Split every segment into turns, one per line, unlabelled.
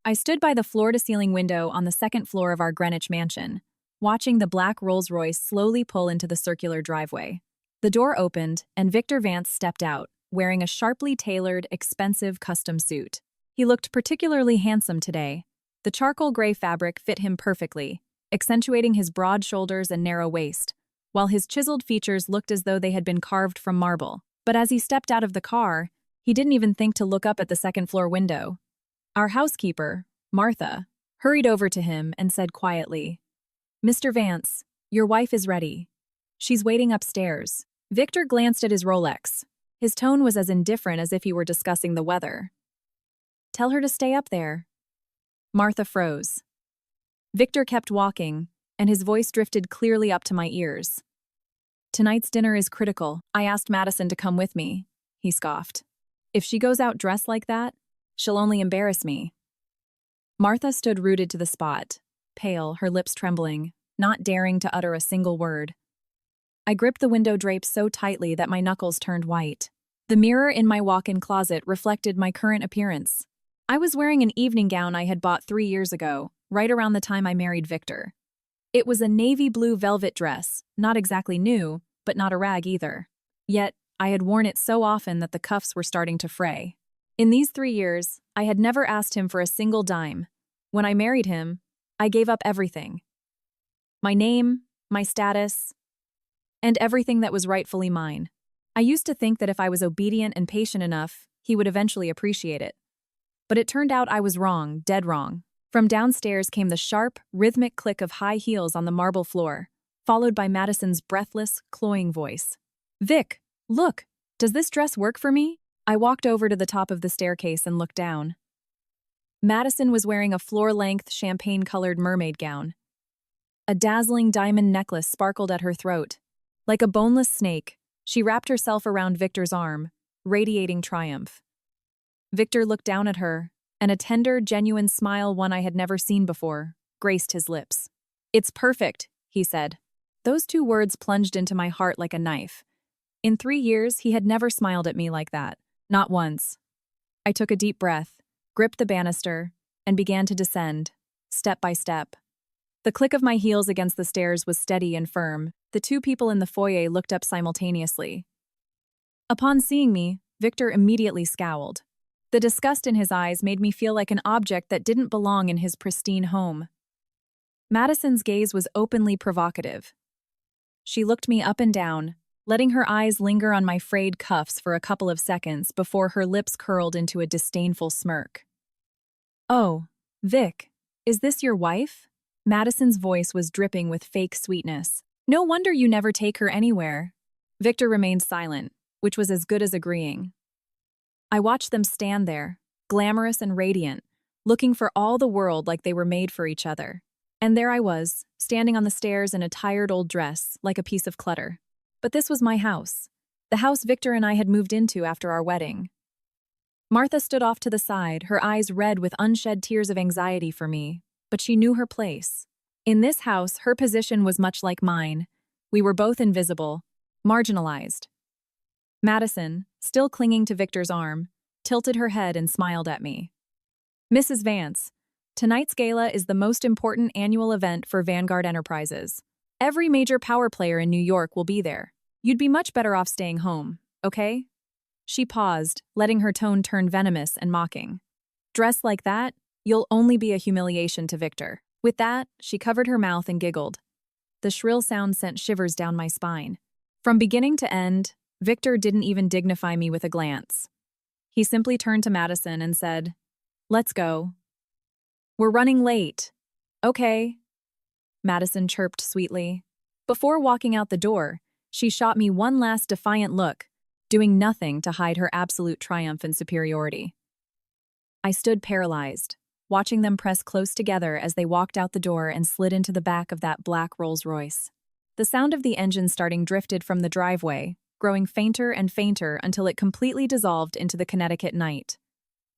I stood by the floor-to-ceiling window on the second floor of our Greenwich mansion, watching the black Rolls-Royce slowly pull into the circular driveway. The door opened, and Victor Vance stepped out, wearing a sharply tailored, expensive custom suit. He looked particularly handsome today. The charcoal gray fabric fit him perfectly, accentuating his broad shoulders and narrow waist, while his chiseled features looked as though they had been carved from marble. But as he stepped out of the car, he didn't even think to look up at the second-floor window. Our housekeeper, Martha, hurried over to him and said quietly, "Mr. Vance, your wife is ready. She's waiting upstairs." Victor glanced at his Rolex. His tone was as indifferent as if he were discussing the weather. "Tell her to stay up there." Martha froze. Victor kept walking, and his voice drifted clearly up to my ears. "Tonight's dinner is critical. I asked Madison to come with me," he scoffed. "If she goes out dressed like that, she'll only embarrass me." Martha stood rooted to the spot, pale, her lips trembling, not daring to utter a single word. I gripped the window drapes so tightly that my knuckles turned white. The mirror in my walk-in closet reflected my current appearance. I was wearing an evening gown I had bought 3 years ago, right around the time I married Victor. It was a navy blue velvet dress, not exactly new, but not a rag either. Yet, I had worn it so often that the cuffs were starting to fray. In these 3 years, I had never asked him for a single dime. When I married him, I gave up everything. My name, my status, and everything that was rightfully mine. I used to think that if I was obedient and patient enough, he would eventually appreciate it. But it turned out I was wrong, dead wrong. From downstairs came the sharp, rhythmic click of high heels on the marble floor, followed by Madison's breathless, cloying voice. "Vic, look! Does this dress work for me?" I walked over to the top of the staircase and looked down. Madison was wearing a floor-length, champagne-colored mermaid gown. A dazzling diamond necklace sparkled at her throat. Like a boneless snake, she wrapped herself around Victor's arm, radiating triumph. Victor looked down at her, and a tender, genuine smile, one I had never seen before, graced his lips. "It's perfect," he said. Those 2 words plunged into my heart like a knife. In 3 years, he had never smiled at me like that, not once. I took a deep breath, gripped the banister, and began to descend, step by step. The click of my heels against the stairs was steady and firm. The 2 people in the foyer looked up simultaneously. Upon seeing me, Victor immediately scowled. The disgust in his eyes made me feel like an object that didn't belong in his pristine home. Madison's gaze was openly provocative. She looked me up and down, letting her eyes linger on my frayed cuffs for a couple of seconds before her lips curled into a disdainful smirk. "Oh, Vic, is this your wife?" Madison's voice was dripping with fake sweetness. "No wonder you never take her anywhere." Victor remained silent, which was as good as agreeing. I watched them stand there, glamorous and radiant, looking for all the world like they were made for each other. And there I was, standing on the stairs in a tired old dress, like a piece of clutter. But this was my house, the house Victor and I had moved into after our wedding. Martha stood off to the side, her eyes red with unshed tears of anxiety for me, but she knew her place. In this house, her position was much like mine. We were both invisible, marginalized. Madison, still clinging to Victor's arm, tilted her head and smiled at me. "Mrs. Vance, tonight's gala is the most important annual event for Vanguard Enterprises. Every major power player in New York will be there. You'd be much better off staying home, okay?" She paused, letting her tone turn venomous and mocking. "Dressed like that, you'll only be a humiliation to Victor." With that, she covered her mouth and giggled. The shrill sound sent shivers down my spine. From beginning to end, Victor didn't even dignify me with a glance. He simply turned to Madison and said, "Let's go." "We're running late." "Okay," Madison chirped sweetly. Before walking out the door, she shot me one last defiant look, doing nothing to hide her absolute triumph and superiority. I stood paralyzed, watching them press close together as they walked out the door and slid into the back of that black Rolls-Royce. The sound of the engine starting drifted from the driveway, growing fainter and fainter until it completely dissolved into the Connecticut night.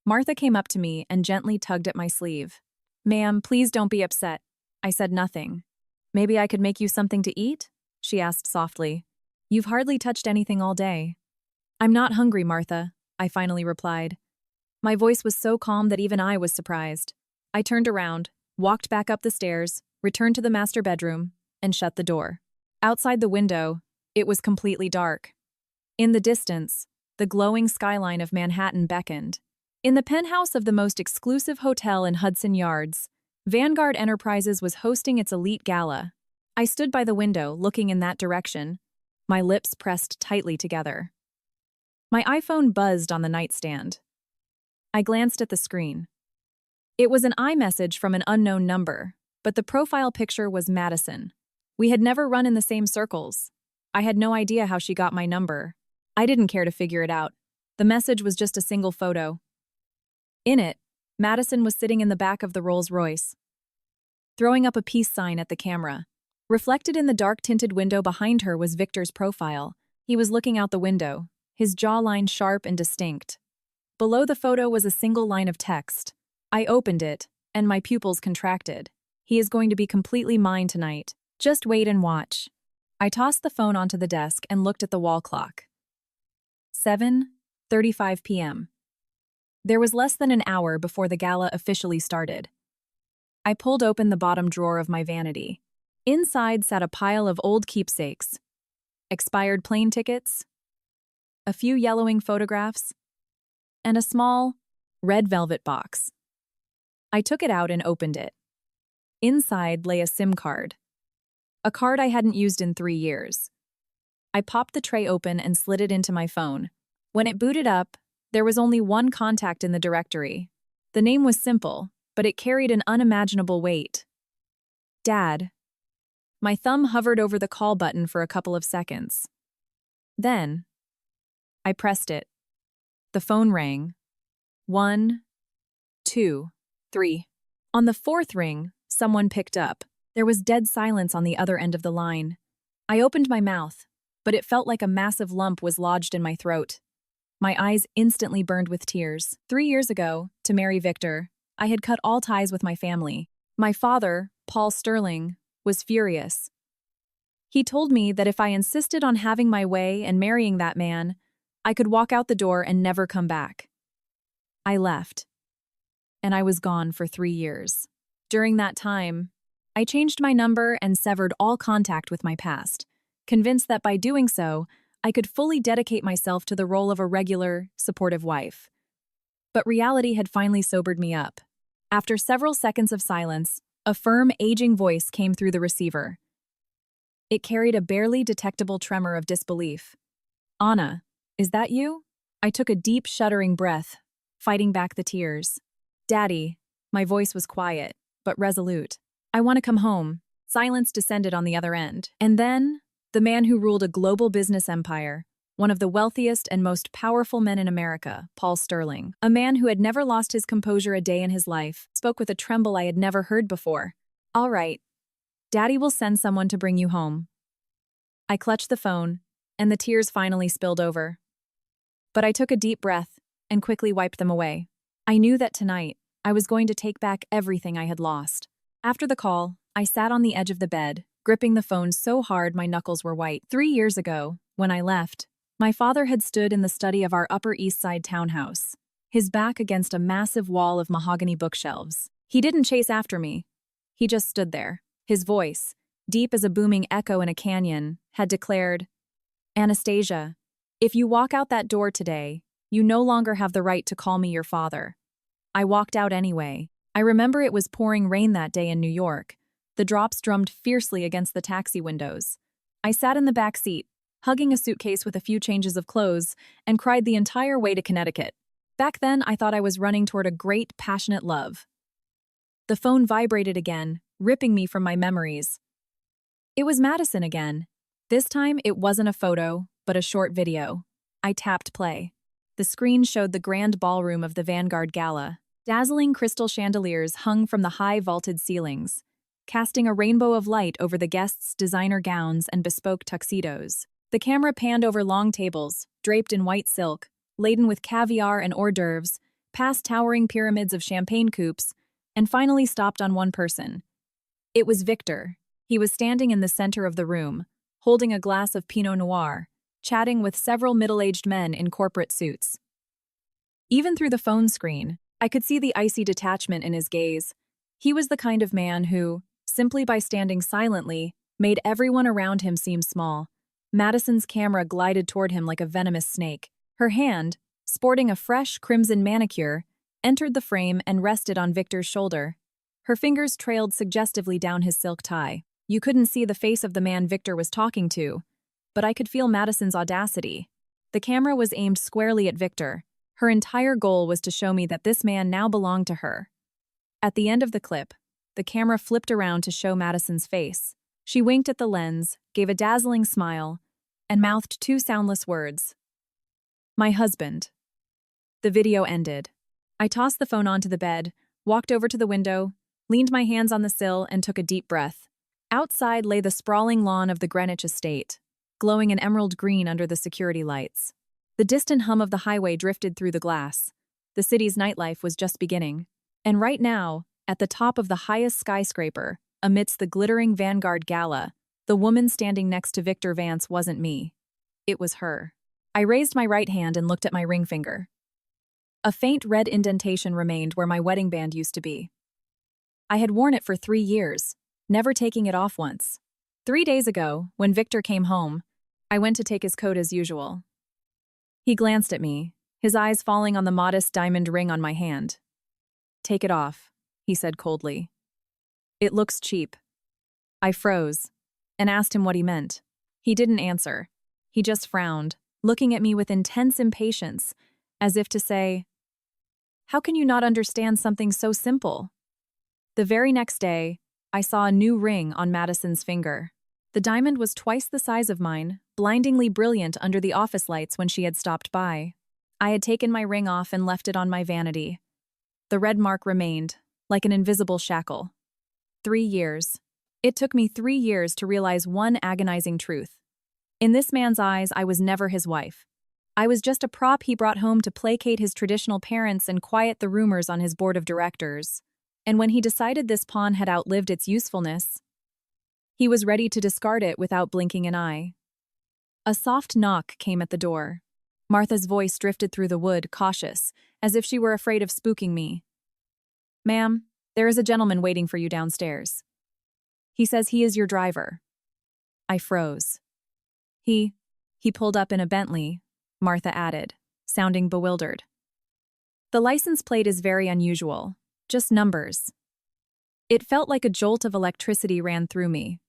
Martha came up to me and gently tugged at my sleeve. "Ma'am, please don't be upset." I said nothing. "Maybe I could make you something to eat?" she asked softly. "You've hardly touched anything all day." "I'm not hungry, Martha," I finally replied. My voice was so calm that even I was surprised. I turned around, walked back up the stairs, returned to the master bedroom, and shut the door. Outside the window, it was completely dark. In the distance, the glowing skyline of Manhattan beckoned. In the penthouse of the most exclusive hotel in Hudson Yards, Vanguard Enterprises was hosting its elite gala. I stood by the window, looking in that direction, my lips pressed tightly together. My iPhone buzzed on the nightstand. I glanced at the screen. It was an iMessage from an unknown number, but the profile picture was Madison. We had never run in the same circles. I had no idea how she got my number. I didn't care to figure it out. The message was just a single photo. In it, Madison was sitting in the back of the Rolls-Royce, throwing up a peace sign at the camera. Reflected in the dark-tinted window behind her was Victor's profile. He was looking out the window, his jawline sharp and distinct. Below the photo was a single line of text. I opened it, and my pupils contracted. He is going to be completely mine tonight. Just wait and watch. I tossed the phone onto the desk and looked at the wall clock. 7:35 p.m. There was less than an hour before the gala officially started. I pulled open the bottom drawer of my vanity. Inside sat a pile of old keepsakes, expired plane tickets, a few yellowing photographs, and a small, red velvet box. I took it out and opened it. Inside lay a SIM card, a card I hadn't used in 3 years. I popped the tray open and slid it into my phone. When it booted up, there was only one contact in the directory. The name was simple, but it carried an unimaginable weight. Dad. My thumb hovered over the call button for a couple of seconds. Then, I pressed it. The phone rang. 1, 2, 3. On the fourth ring, someone picked up. There was dead silence on the other end of the line. I opened my mouth, but it felt like a massive lump was lodged in my throat. My eyes instantly burned with tears. 3 years ago, to marry Victor, I had cut all ties with my family. My father, Paul Sterling, was furious. He told me that if I insisted on having my way and marrying that man, I could walk out the door and never come back. I left, and I was gone for 3 years. During that time, I changed my number and severed all contact with my past, convinced that by doing so, I could fully dedicate myself to the role of a regular, supportive wife. But reality had finally sobered me up. After several seconds of silence, a firm, aging voice came through the receiver. It carried a barely detectable tremor of disbelief. "Anna, is that you?" I took a deep, shuddering breath, fighting back the tears. "Daddy," my voice was quiet, but resolute. "I want to come home." Silence descended on the other end. And then, the man who ruled a global business empire, one of the wealthiest and most powerful men in America, Paul Sterling, a man who had never lost his composure a day in his life, spoke with a tremble I had never heard before. "All right. Daddy will send someone to bring you home." I clutched the phone, and the tears finally spilled over. But I took a deep breath and quickly wiped them away. I knew that tonight, I was going to take back everything I had lost. After the call, I sat on the edge of the bed, gripping the phone so hard my knuckles were white. 3 years ago, when I left, my father had stood in the study of our Upper East Side townhouse, his back against a massive wall of mahogany bookshelves. He didn't chase after me. He just stood there. His voice, deep as a booming echo in a canyon, had declared, "Anastasia, if you walk out that door today, you no longer have the right to call me your father." I walked out anyway. I remember it was pouring rain that day in New York. The drops drummed fiercely against the taxi windows. I sat in the back seat, hugging a suitcase with a few changes of clothes, and cried the entire way to Connecticut. Back then, I thought I was running toward a great, passionate love. The phone vibrated again, ripping me from my memories. It was Madison again. This time, it wasn't a photo, but a short video. I tapped play. The screen showed the grand ballroom of the Vanguard Gala. Dazzling crystal chandeliers hung from the high vaulted ceilings, casting a rainbow of light over the guests' designer gowns and bespoke tuxedos. The camera panned over long tables, draped in white silk, laden with caviar and hors d'oeuvres, past towering pyramids of champagne coupes, and finally stopped on one person. It was Victor. He was standing in the center of the room, holding a glass of Pinot Noir, chatting with several middle-aged men in corporate suits. Even through the phone screen, I could see the icy detachment in his gaze. He was the kind of man who, simply by standing silently, made everyone around him seem small. Madison's camera glided toward him like a venomous snake. Her hand, sporting a fresh crimson manicure, entered the frame and rested on Victor's shoulder. Her fingers trailed suggestively down his silk tie. You couldn't see the face of the man Victor was talking to, but I could feel Madison's audacity. The camera was aimed squarely at Victor. Her entire goal was to show me that this man now belonged to her. At the end of the clip, the camera flipped around to show Madison's face. She winked at the lens, gave a dazzling smile, and mouthed two soundless words. "My husband." The video ended. I tossed the phone onto the bed, walked over to the window, leaned my hands on the sill, and took a deep breath. Outside lay the sprawling lawn of the Greenwich estate, glowing an emerald green under the security lights. The distant hum of the highway drifted through the glass. The city's nightlife was just beginning. And right now, at the top of the highest skyscraper, amidst the glittering Vanguard Gala, the woman standing next to Victor Vance wasn't me. It was her. I raised my right hand and looked at my ring finger. A faint red indentation remained where my wedding band used to be. I had worn it for 3 years, never taking it off once. 3 days ago, when Victor came home, I went to take his coat as usual. He glanced at me, his eyes falling on the modest diamond ring on my hand. "Take it off," he said coldly. "It looks cheap." I froze and asked him what he meant. He didn't answer. He just frowned, looking at me with intense impatience, as if to say, "How can you not understand something so simple?" The very next day, I saw a new ring on Madison's finger. The diamond was twice the size of mine, blindingly brilliant under the office lights when she had stopped by. I had taken my ring off and left it on my vanity. The red mark remained, like an invisible shackle. 3 years. It took me 3 years to realize one agonizing truth. In this man's eyes, I was never his wife. I was just a prop he brought home to placate his traditional parents and quiet the rumors on his board of directors. And when he decided this pawn had outlived its usefulness, he was ready to discard it without blinking an eye. A soft knock came at the door. Martha's voice drifted through the wood, cautious, as if she were afraid of spooking me. "Ma'am, there is a gentleman waiting for you downstairs. He says he is your driver." I froze. He pulled up in a Bentley," Martha added, sounding bewildered. "The license plate is very unusual, just numbers." It felt like a jolt of electricity ran through me.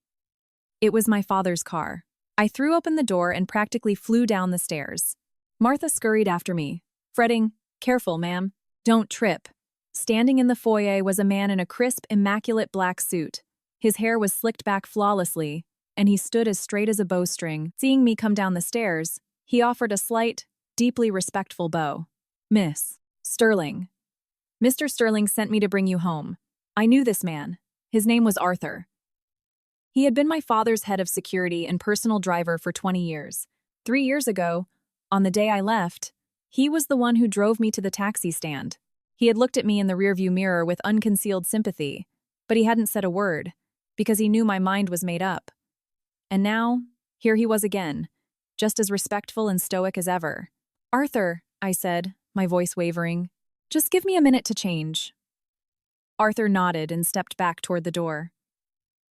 It was my father's car. I threw open the door and practically flew down the stairs. Martha scurried after me, fretting, "Careful, ma'am. Don't trip." Standing in the foyer was a man in a crisp, immaculate black suit. His hair was slicked back flawlessly, and he stood as straight as a bowstring. Seeing me come down the stairs, he offered a slight, deeply respectful bow. "Miss Sterling. Mr. Sterling sent me to bring you home. I knew this man. His name was Arthur. He had been my father's head of security and personal driver for 20 years. 3 years ago, on the day I left, he was the one who drove me to the taxi stand. He had looked at me in the rearview mirror with unconcealed sympathy, but he hadn't said a word, because he knew my mind was made up. And now, here he was again, just as respectful and stoic as ever. "Arthur," I said, my voice wavering, "just give me a minute to change." Arthur nodded and stepped back toward the door.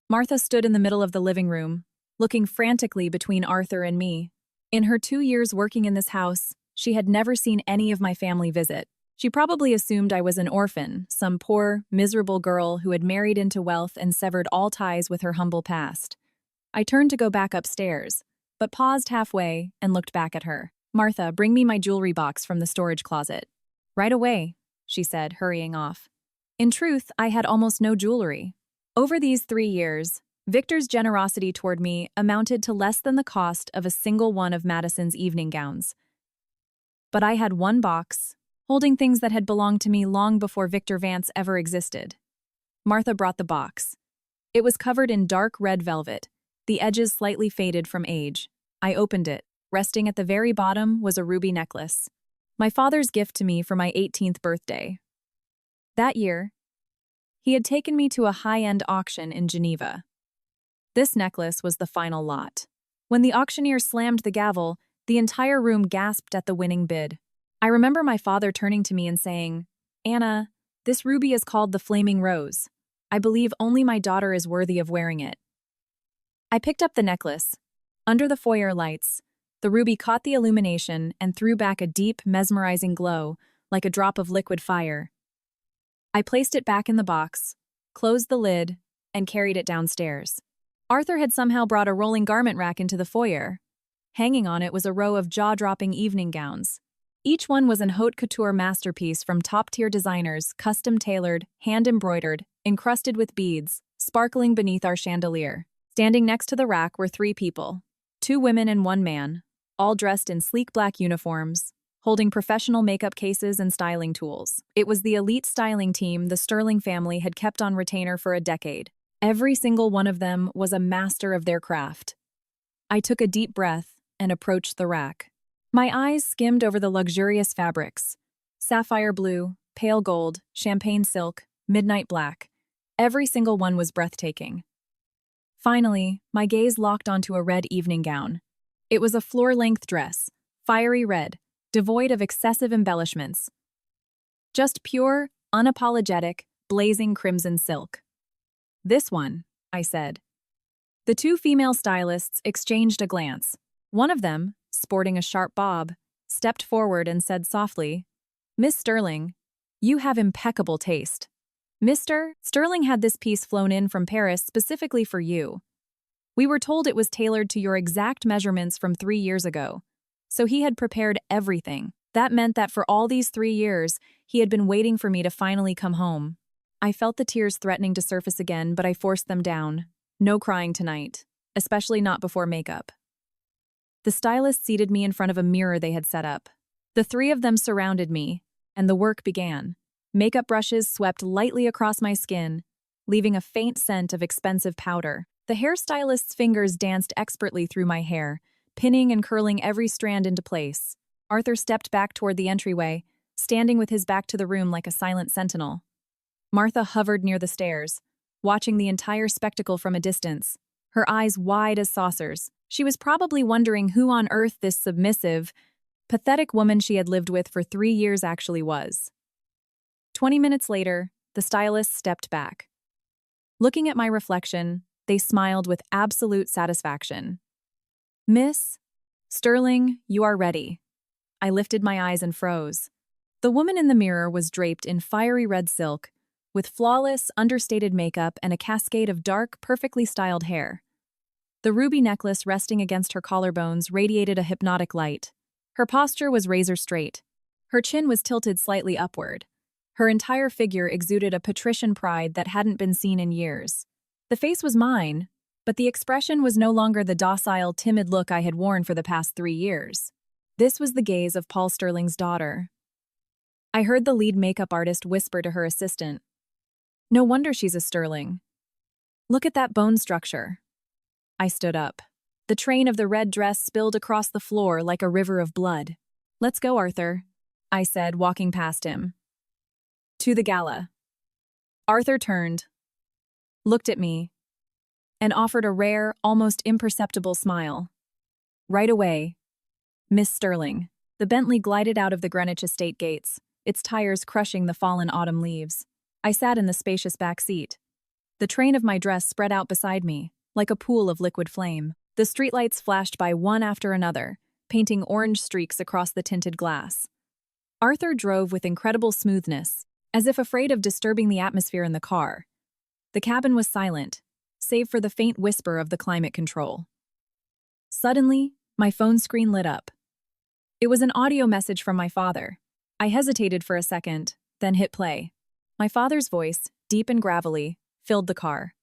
Martha stood in the middle of the living room, looking frantically between Arthur and me. In her 2 years working in this house, she had never seen any of my family visit. She probably assumed I was an orphan, some poor, miserable girl who had married into wealth and severed all ties with her humble past. I turned to go back upstairs, but paused halfway and looked back at her. "Martha, bring me my jewelry box from the storage closet." "Right away," she said, hurrying off. In truth, I had almost no jewelry. Over these 3 years, Victor's generosity toward me amounted to less than the cost of a single one of Madison's evening gowns. But I had one box, holding things that had belonged to me long before Victor Vance ever existed. Martha brought the box. It was covered in dark red velvet, the edges slightly faded from age. I opened it. Resting at the very bottom was a ruby necklace, my father's gift to me for my 18th birthday. That year, he had taken me to a high-end auction in Geneva. This necklace was the final lot. When the auctioneer slammed the gavel, the entire room gasped at the winning bid. I remember my father turning to me and saying, Anna, this ruby is called the Flaming Rose. I believe only my daughter is worthy of wearing it. I picked up the necklace. Under the foyer lights, the ruby caught the illumination and threw back a deep, mesmerizing glow, like a drop of liquid fire. I placed it back in the box, closed the lid, and carried it downstairs. Arthur had somehow brought a rolling garment rack into the foyer. Hanging on it was a row of jaw-dropping evening gowns. Each one was an haute couture masterpiece from top-tier designers, custom-tailored, hand-embroidered, encrusted with beads, sparkling beneath our chandelier. Standing next to the rack were 3 people, 2 women and 1 man, all dressed in sleek black uniforms, holding professional makeup cases and styling tools. It was the elite styling team the Sterling family had kept on retainer for a decade. Every single one of them was a master of their craft. I took a deep breath and approached the rack. My eyes skimmed over the luxurious fabrics. Sapphire blue, pale gold, champagne silk, midnight black. Every single one was breathtaking. Finally, my gaze locked onto a red evening gown. It was a floor-length dress, fiery red, devoid of excessive embellishments. Just pure, unapologetic, blazing crimson silk. "This one," I said. The 2 female stylists exchanged a glance. One of them, sporting a sharp bob, stepped forward and said softly, "Miss Sterling, you have impeccable taste. Mr. Sterling had this piece flown in from Paris specifically for you. We were told it was tailored to your exact measurements from 3 years ago, so he had prepared everything. That meant that for all these 3 years, he had been waiting for me to finally come home." I felt the tears threatening to surface again, but I forced them down. No crying tonight, especially not before makeup. The stylist seated me in front of a mirror they had set up. The 3 of them surrounded me, and the work began. Makeup brushes swept lightly across my skin, leaving a faint scent of expensive powder. The hairstylist's fingers danced expertly through my hair, pinning and curling every strand into place. Arthur stepped back toward the entryway, standing with his back to the room like a silent sentinel. Martha hovered near the stairs, watching the entire spectacle from a distance, her eyes wide as saucers. She was probably wondering who on earth this submissive, pathetic woman she had lived with for 3 years actually was. 20 minutes later, the stylist stepped back. Looking at my reflection, they smiled with absolute satisfaction. "Miss Sterling, you are ready." I lifted my eyes and froze. The woman in the mirror was draped in fiery red silk, with flawless, understated makeup and a cascade of dark, perfectly styled hair. The ruby necklace resting against her collarbones radiated a hypnotic light. Her posture was razor straight. Her chin was tilted slightly upward. Her entire figure exuded a patrician pride that hadn't been seen in years. The face was mine, but the expression was no longer the docile, timid look I had worn for the past 3 years. This was the gaze of Paul Sterling's daughter. I heard the lead makeup artist whisper to her assistant, "No wonder she's a Sterling. Look at that bone structure." I stood up. The train of the red dress spilled across the floor like a river of blood. "Let's go, Arthur," I said, walking past him. "To the gala." Arthur turned, looked at me, and offered a rare, almost imperceptible smile. "Right away, Miss Sterling." The Bentley glided out of the Greenwich estate gates, its tires crushing the fallen autumn leaves. I sat in the spacious back seat. The train of my dress spread out beside me, like a pool of liquid flame. The streetlights flashed by one after another, painting orange streaks across the tinted glass. Arthur drove with incredible smoothness, as if afraid of disturbing the atmosphere in the car. The cabin was silent, save for the faint whisper of the climate control. Suddenly, my phone screen lit up. It was an audio message from my father. I hesitated for a second, then hit play. My father's voice, deep and gravelly, filled the car.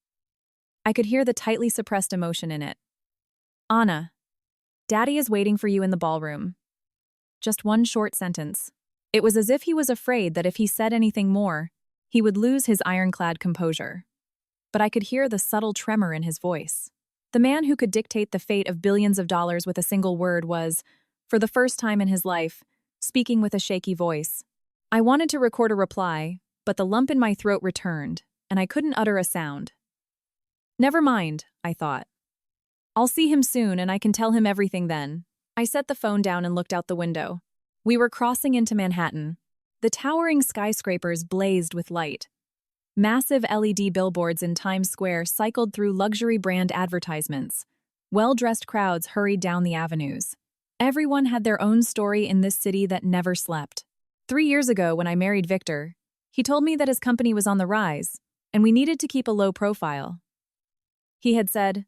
I could hear the tightly suppressed emotion in it. "Anna, Daddy is waiting for you in the ballroom." Just one short sentence. It was as if he was afraid that if he said anything more, he would lose his ironclad composure. But I could hear the subtle tremor in his voice. The man who could dictate the fate of billions of dollars with a single word was, for the first time in his life, speaking with a shaky voice. I wanted to record a reply, but the lump in my throat returned, and I couldn't utter a sound. Never mind, I thought. I'll see him soon and I can tell him everything then. I set the phone down and looked out the window. We were crossing into Manhattan. The towering skyscrapers blazed with light. Massive LED billboards in Times Square cycled through luxury brand advertisements. Well-dressed crowds hurried down the avenues. Everyone had their own story in this city that never slept. 3 years ago, when I married Victor, he told me that his company was on the rise, and we needed to keep a low profile. He had said,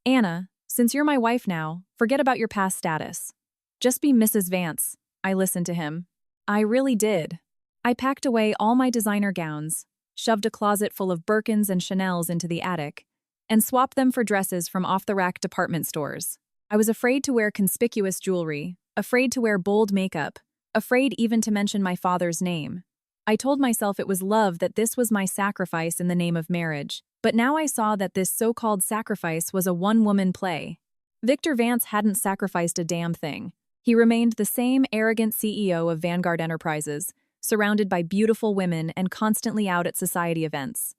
"Anna, since you're my wife now, forget about your past status. Just be Mrs. Vance." I listened to him. I really did. I packed away all my designer gowns, shoved a closet full of Birkins and Chanels into the attic, and swapped them for dresses from off-the-rack department stores. I was afraid to wear conspicuous jewelry, afraid to wear bold makeup, afraid even to mention my father's name. I told myself it was love, that this was my sacrifice in the name of marriage. But now I saw that this so-called sacrifice was a one-woman play. Victor Vance hadn't sacrificed a damn thing. He remained the same arrogant CEO of Vanguard Enterprises, surrounded by beautiful women and constantly out at society events.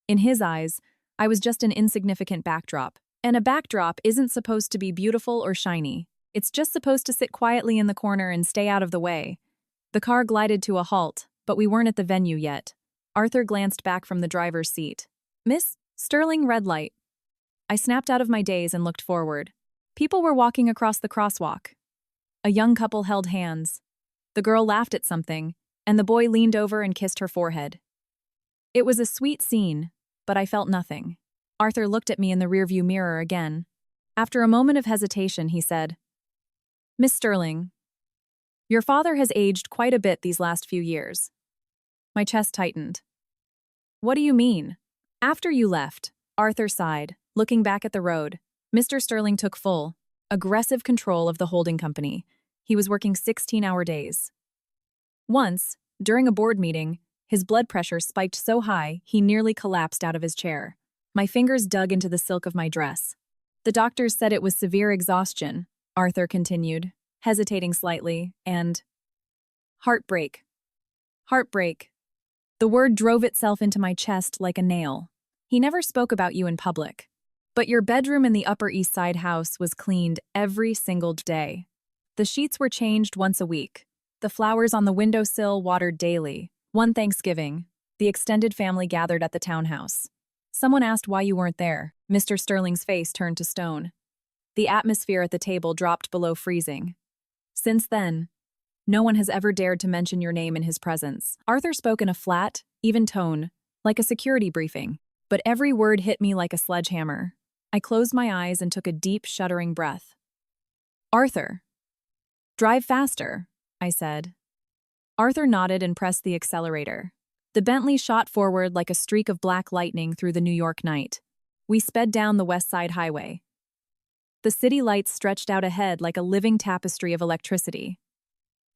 In his eyes, I was just an insignificant backdrop. And a backdrop isn't supposed to be beautiful or shiny. It's just supposed to sit quietly in the corner and stay out of the way. The car glided to a halt, but we weren't at the venue yet. Arthur glanced back from the driver's seat. "Miss Sterling, red light." I snapped out of my daze and looked forward. People were walking across the crosswalk. A young couple held hands. The girl laughed at something, and the boy leaned over and kissed her forehead. It was a sweet scene, but I felt nothing. Arthur looked at me in the rearview mirror again. After a moment of hesitation, he said, "Miss Sterling, your father has aged quite a bit these last few years." My chest tightened. "What do you mean?" "After you left," Arthur sighed, looking back at the road. "Mr. Sterling took full, aggressive control of the holding company. He was working 16-hour days. Once, during a board meeting, his blood pressure spiked so high he nearly collapsed out of his chair. My fingers dug into the silk of my dress. The doctors said it was severe exhaustion," Arthur continued, hesitating slightly, "and heartbreak. Heartbreak." The word drove itself into my chest like a nail. "He never spoke about you in public. But your bedroom in the Upper East Side house was cleaned every single day. The sheets were changed once a week. The flowers on the windowsill watered daily. One Thanksgiving, the extended family gathered at the townhouse. Someone asked why you weren't there." Mr. Sterling's face turned to stone. The atmosphere at the table dropped below freezing. "Since then, no one has ever dared to mention your name in his presence." Arthur spoke in a flat, even tone, like a security briefing, but every word hit me like a sledgehammer. I closed my eyes and took a deep, shuddering breath. "Arthur, drive faster," I said. Arthur nodded and pressed the accelerator. The Bentley shot forward like a streak of black lightning through the New York night. We sped down the West Side Highway. The city lights stretched out ahead like a living tapestry of electricity.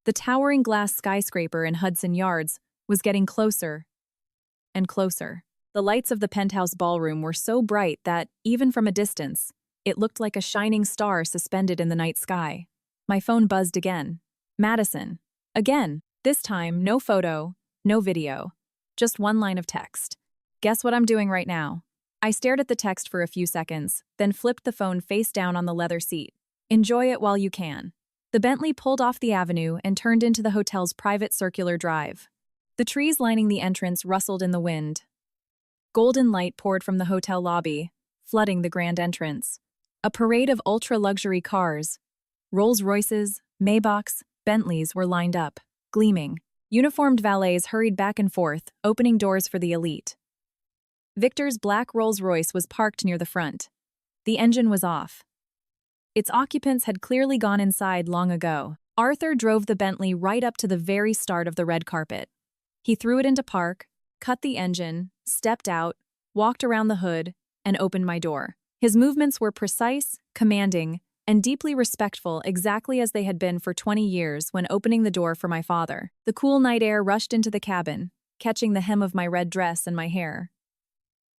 The towering glass skyscraper in Hudson Yards was getting closer and closer. The lights of the penthouse ballroom were so bright that, even from a distance, it looked like a shining star suspended in the night sky. My phone buzzed again. Madison. Again. This time, no photo, no video. Just one line of text. "Guess what I'm doing right now?" I stared at the text for a few seconds, then flipped the phone face down on the leather seat. "Enjoy it while you can." The Bentley pulled off the avenue and turned into the hotel's private circular drive. The trees lining the entrance rustled in the wind. Golden light poured from the hotel lobby, flooding the grand entrance. A parade of ultra-luxury cars, Rolls-Royces, Maybachs, Bentleys were lined up, gleaming. Uniformed valets hurried back and forth, opening doors for the elite. Victor's black Rolls-Royce was parked near the front. The engine was off. Its occupants had clearly gone inside long ago. Arthur drove the Bentley right up to the very start of the red carpet. He threw it into park, cut the engine, stepped out, walked around the hood, and opened my door. His movements were precise, commanding, and deeply respectful, exactly as they had been for 20 years when opening the door for my father. The cool night air rushed into the cabin, catching the hem of my red dress and my hair.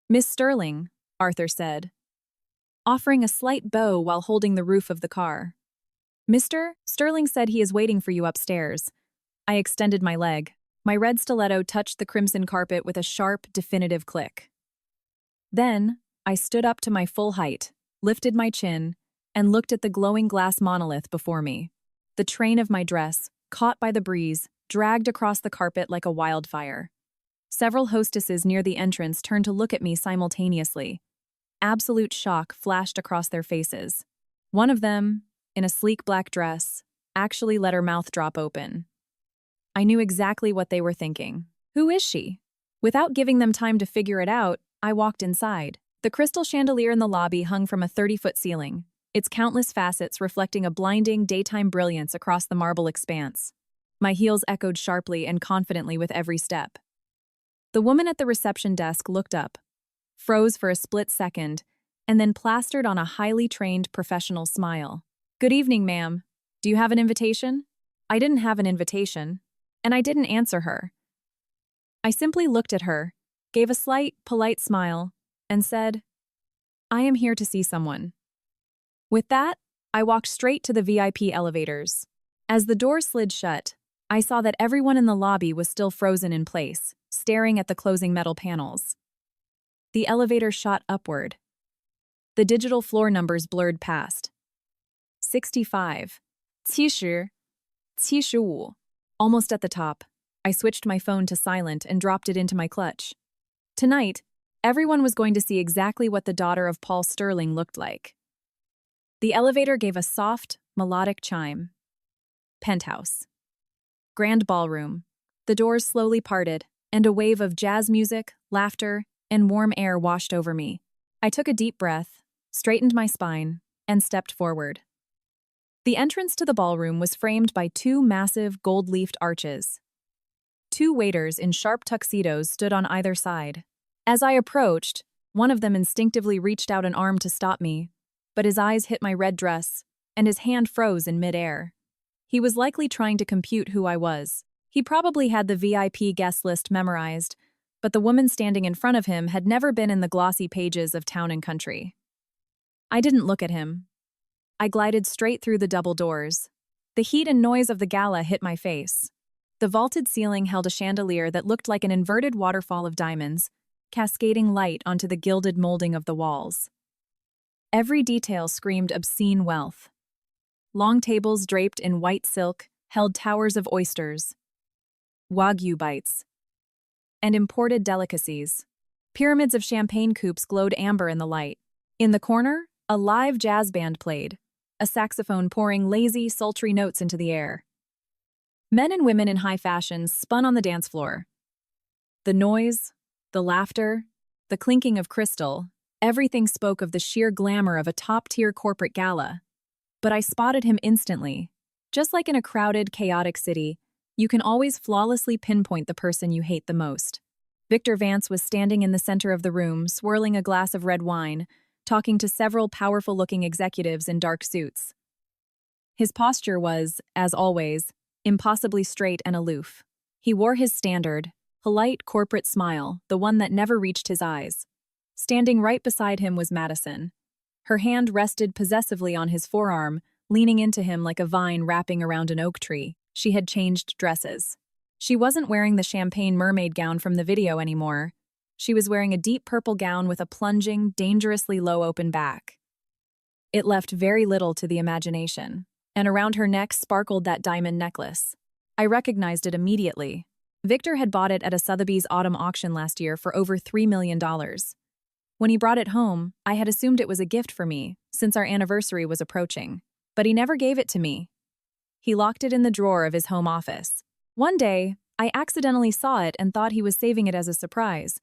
"Miss Sterling," Arthur said, offering a slight bow while holding the roof of the car. "Mr. Sterling said he is waiting for you upstairs." I extended my leg. My red stiletto touched the crimson carpet with a sharp, definitive click. Then, I stood up to my full height, lifted my chin, and looked at the glowing glass monolith before me. The train of my dress, caught by the breeze, dragged across the carpet like a wildfire. Several hostesses near the entrance turned to look at me simultaneously. Absolute shock flashed across their faces. One of them, in a sleek black dress, actually let her mouth drop open. I knew exactly what they were thinking. Who is she? Without giving them time to figure it out, I walked inside. The crystal chandelier in the lobby hung from a 30-foot ceiling, its countless facets reflecting a blinding daytime brilliance across the marble expanse. My heels echoed sharply and confidently with every step. The woman at the reception desk looked up, froze for a split second, and then plastered on a highly trained professional smile. "Good evening, ma'am. Do you have an invitation?" I didn't have an invitation, and I didn't answer her. I simply looked at her, gave a slight, polite smile, and said, "I am here to see someone." With that, I walked straight to the VIP elevators. As the door slid shut, I saw that everyone in the lobby was still frozen in place, staring at the closing metal panels. The elevator shot upward. The digital floor numbers blurred past. 65, 70, 75. Almost at the top, I switched my phone to silent and dropped it into my clutch. Tonight, everyone was going to see exactly what the daughter of Paul Sterling looked like. The elevator gave a soft, melodic chime. Penthouse. Grand ballroom. The doors slowly parted, and a wave of jazz music, laughter, and warm air washed over me. I took a deep breath, straightened my spine, and stepped forward. The entrance to the ballroom was framed by two massive gold-leafed arches. Two waiters in sharp tuxedos stood on either side. As I approached, one of them instinctively reached out an arm to stop me, but his eyes hit my red dress, and his hand froze in midair. He was likely trying to compute who I was. He probably had the VIP guest list memorized, but the woman standing in front of him had never been in the glossy pages of Town and Country. I didn't look at him. I glided straight through the double doors. The heat and noise of the gala hit my face. The vaulted ceiling held a chandelier that looked like an inverted waterfall of diamonds, cascading light onto the gilded molding of the walls. Every detail screamed obscene wealth. Long tables draped in white silk held towers of oysters, wagyu bites, and imported delicacies. Pyramids of champagne coupes glowed amber in the light. In the corner, a live jazz band played, a saxophone pouring lazy, sultry notes into the air. Men and women in high fashion spun on the dance floor. The noise, the laughter, the clinking of crystal, everything spoke of the sheer glamour of a top-tier corporate gala. But I spotted him instantly. Just like in a crowded, chaotic city, you can always flawlessly pinpoint the person you hate the most. Victor Vance was standing in the center of the room, swirling a glass of red wine, talking to several powerful-looking executives in dark suits. His posture was, as always, impossibly straight and aloof. He wore his standard, polite corporate smile, the one that never reached his eyes. Standing right beside him was Madison. Her hand rested possessively on his forearm, leaning into him like a vine wrapping around an oak tree. She had changed dresses. She wasn't wearing the champagne mermaid gown from the video anymore. She was wearing a deep purple gown with a plunging, dangerously low open back. It left very little to the imagination, and around her neck sparkled that diamond necklace. I recognized it immediately. Victor had bought it at a Sotheby's autumn auction last year for over $3 million. When he brought it home, I had assumed it was a gift for me, since our anniversary was approaching. But he never gave it to me. He locked it in the drawer of his home office. One day, I accidentally saw it and thought he was saving it as a surprise,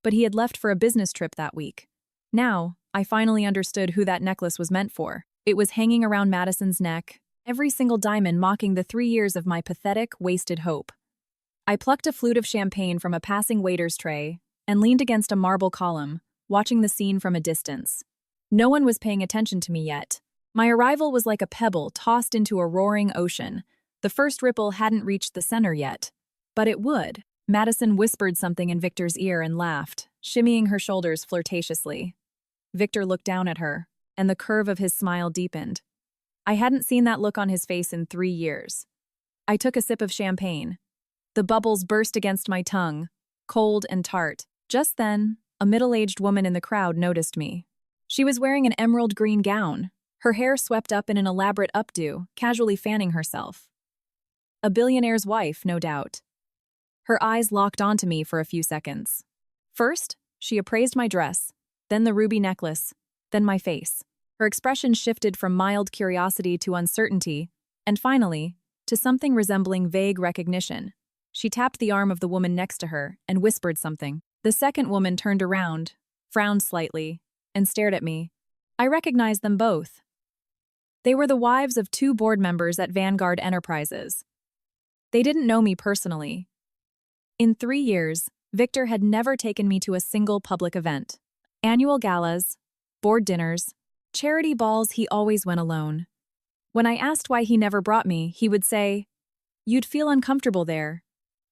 but he had left for a business trip that week. Now, I finally understood who that necklace was meant for. It was hanging around Madison's neck, every single diamond mocking the 3 years of my pathetic, wasted hope. I plucked a flute of champagne from a passing waiter's tray and leaned against a marble column, watching the scene from a distance. No one was paying attention to me yet. My arrival was like a pebble tossed into a roaring ocean. The first ripple hadn't reached the center yet. But it would. Madison whispered something in Victor's ear and laughed, shimmying her shoulders flirtatiously. Victor looked down at her, and the curve of his smile deepened. I hadn't seen that look on his face in 3 years. I took a sip of champagne. The bubbles burst against my tongue, cold and tart. Just then, a middle-aged woman in the crowd noticed me. She was wearing an emerald green gown, her hair swept up in an elaborate updo, casually fanning herself. A billionaire's wife, no doubt. Her eyes locked onto me for a few seconds. First, she appraised my dress, then the ruby necklace, then my face. Her expression shifted from mild curiosity to uncertainty, and finally, to something resembling vague recognition. She tapped the arm of the woman next to her and whispered something. The second woman turned around, frowned slightly, and stared at me. I recognized them both. They were the wives of 2 board members at Vanguard Enterprises. They didn't know me personally. In 3 years, Victor had never taken me to a single public event. Annual galas, board dinners, charity balls, he always went alone. When I asked why he never brought me, he would say, "You'd feel uncomfortable there."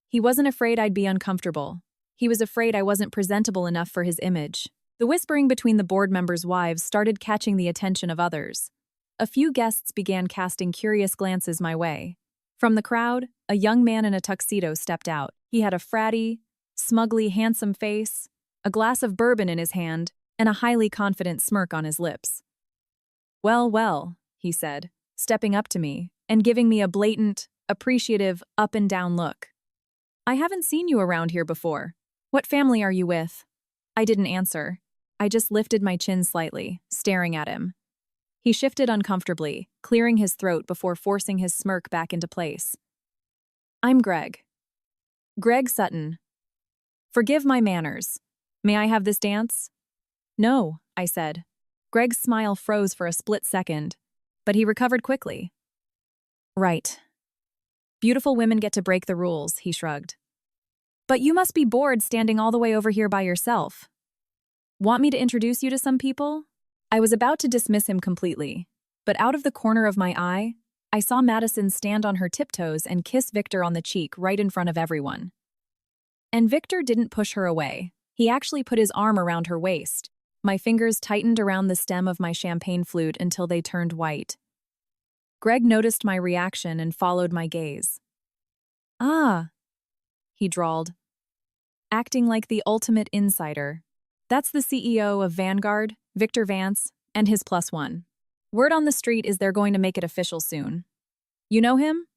He wasn't afraid I'd be uncomfortable. He was afraid I wasn't presentable enough for his image. The whispering between the board members' wives started catching the attention of others. A few guests began casting curious glances my way. From the crowd, a young man in a tuxedo stepped out. He had a fratty, smugly handsome face, a glass of bourbon in his hand, and a highly confident smirk on his lips. "Well, well," he said, stepping up to me and giving me a blatant, appreciative, up-and-down look. "I haven't seen you around here before. What family are you with?" I didn't answer. I just lifted my chin slightly, staring at him. He shifted uncomfortably, clearing his throat before forcing his smirk back into place. "I'm Greg. Greg Sutton. Forgive my manners. May I have this dance?" "No," I said. Greg's smile froze for a split second, but he recovered quickly. "Right. Beautiful women get to break the rules," he shrugged. "But you must be bored standing all the way over here by yourself. Want me to introduce you to some people?" I was about to dismiss him completely, but out of the corner of my eye, I saw Madison stand on her tiptoes and kiss Victor on the cheek right in front of everyone. And Victor didn't push her away. He actually put his arm around her waist. My fingers tightened around the stem of my champagne flute until they turned white. Greg noticed my reaction and followed my gaze. "Ah," he drawled, acting like the ultimate insider. "That's the CEO of Vanguard, Victor Vance, and his +1. Word on the street is they're going to make it official soon. You know him?"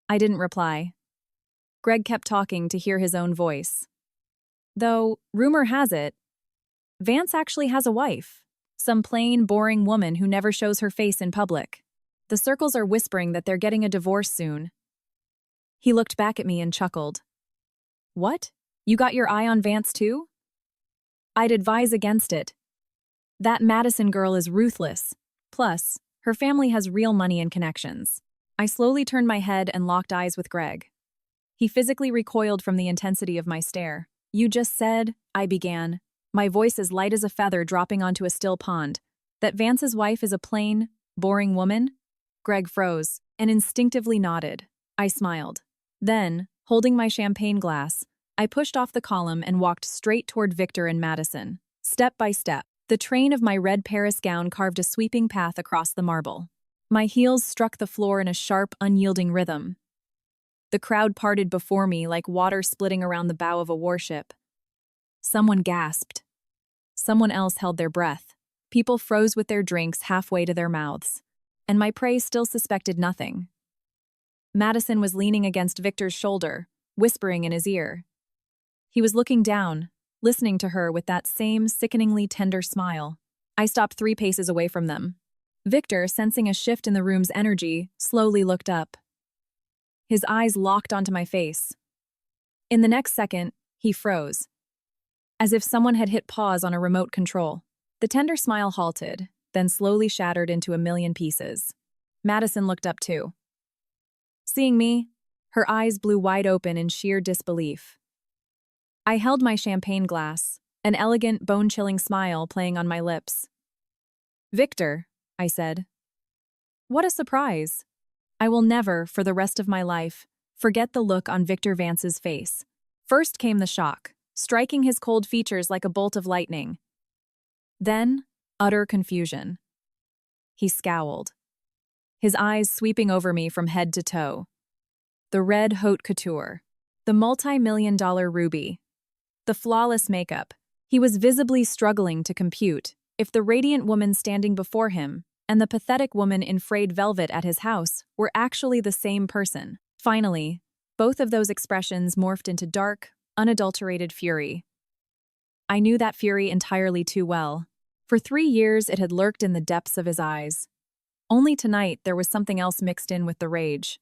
I didn't reply. Greg kept talking to hear his own voice. "Though, rumor has it, Vance actually has a wife. Some plain, boring woman who never shows her face in public. The circles are whispering that they're getting a divorce soon." He looked back at me and chuckled. "What? You got your eye on Vance too?" "I'd advise against it. That Madison girl is ruthless. Plus, her family has real money and connections." I slowly turned my head and locked eyes with Greg. He physically recoiled from the intensity of my stare. "You just said," I began, my voice as light as a feather dropping onto a still pond, "that Vance's wife is a plain, boring woman?" Greg froze and instinctively nodded. I smiled. Then, holding my champagne glass, I pushed off the column and walked straight toward Victor and Madison. Step by step, the train of my red Paris gown carved a sweeping path across the marble. My heels struck the floor in a sharp, unyielding rhythm. The crowd parted before me like water splitting around the bow of a warship. Someone gasped. Someone else held their breath. People froze with their drinks halfway to their mouths. And my prey still suspected nothing. Madison was leaning against Victor's shoulder, whispering in his ear. He was looking down, listening to her with that same sickeningly tender smile. I stopped 3 paces away from them. Victor, sensing a shift in the room's energy, slowly looked up. His eyes locked onto my face. In the next second, he froze, as if someone had hit pause on a remote control. The tender smile halted, then slowly shattered into a million pieces. Madison looked up too. Seeing me, her eyes blew wide open in sheer disbelief. I held my champagne glass, an elegant, bone-chilling smile playing on my lips. "Victor," I said. "What a surprise. I will never, for the rest of my life, forget the look on Victor Vance's face. First came the shock, striking his cold features like a bolt of lightning. Then, utter confusion. He scowled, his eyes sweeping over me from head to toe. The red haute couture, the multi-million-dollar ruby, the flawless makeup. He was visibly struggling to compute if the radiant woman standing before him and the pathetic woman in frayed velvet at his house were actually the same person. Finally, both of those expressions morphed into dark, unadulterated fury. I knew that fury entirely too well. For 3 years, it had lurked in the depths of his eyes. Only tonight, there was something else mixed in with the rage.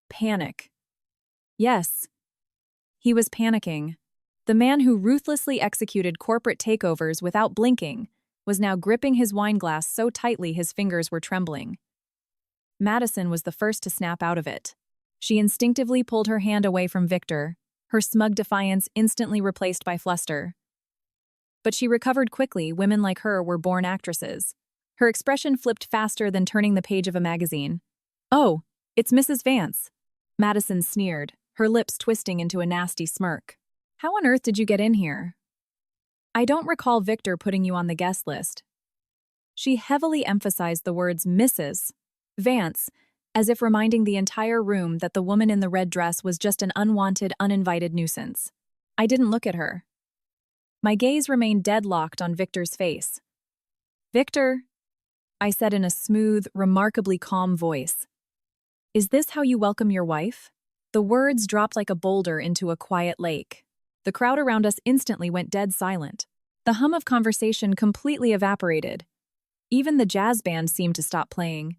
Panic. Yes, he was panicking. The man who ruthlessly executed corporate takeovers without blinking was now gripping his wine glass so tightly his fingers were trembling. Madison was the first to snap out of it. She instinctively pulled her hand away from Victor, her smug defiance instantly replaced by fluster. But she recovered quickly. Women like her were born actresses. Her expression flipped faster than turning the page of a magazine. "Oh, it's Mrs. Vance," Madison sneered, her lips twisting into a nasty smirk. "How on earth did you get in here?" "I don't recall Victor putting you on the guest list." She heavily emphasized the words Mrs. Vance, as if reminding the entire room that the woman in the red dress was just an unwanted, uninvited nuisance. I didn't look at her. My gaze remained deadlocked on Victor's face. "Victor," I said in a smooth, remarkably calm voice. "Is this how you welcome your wife?" The words dropped like a boulder into a quiet lake. The crowd around us instantly went dead silent. The hum of conversation completely evaporated. Even the jazz band seemed to stop playing.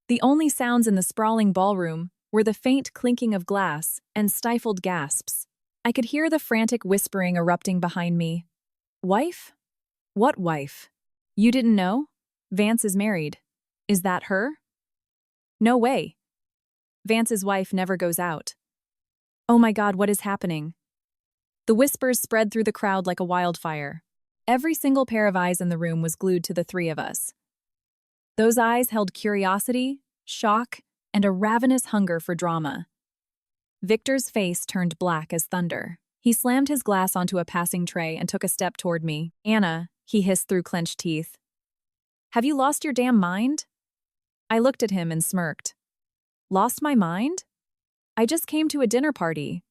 The only sounds in the sprawling ballroom were the faint clinking of glass and stifled gasps. I could hear the frantic whispering erupting behind me. "Wife? What wife? You didn't know? Vance is married. Is that her?" "No way. Vance's wife never goes out." "Oh my God, what is happening?" The whispers spread through the crowd like a wildfire. Every single pair of eyes in the room was glued to the three of us. Those eyes held curiosity, shock, and a ravenous hunger for drama. Victor's face turned black as thunder. He slammed his glass onto a passing tray and took a step toward me. "Anna," he hissed through clenched teeth. "Have you lost your damn mind?" I looked at him and smirked. "Lost my mind? I just came to a dinner party.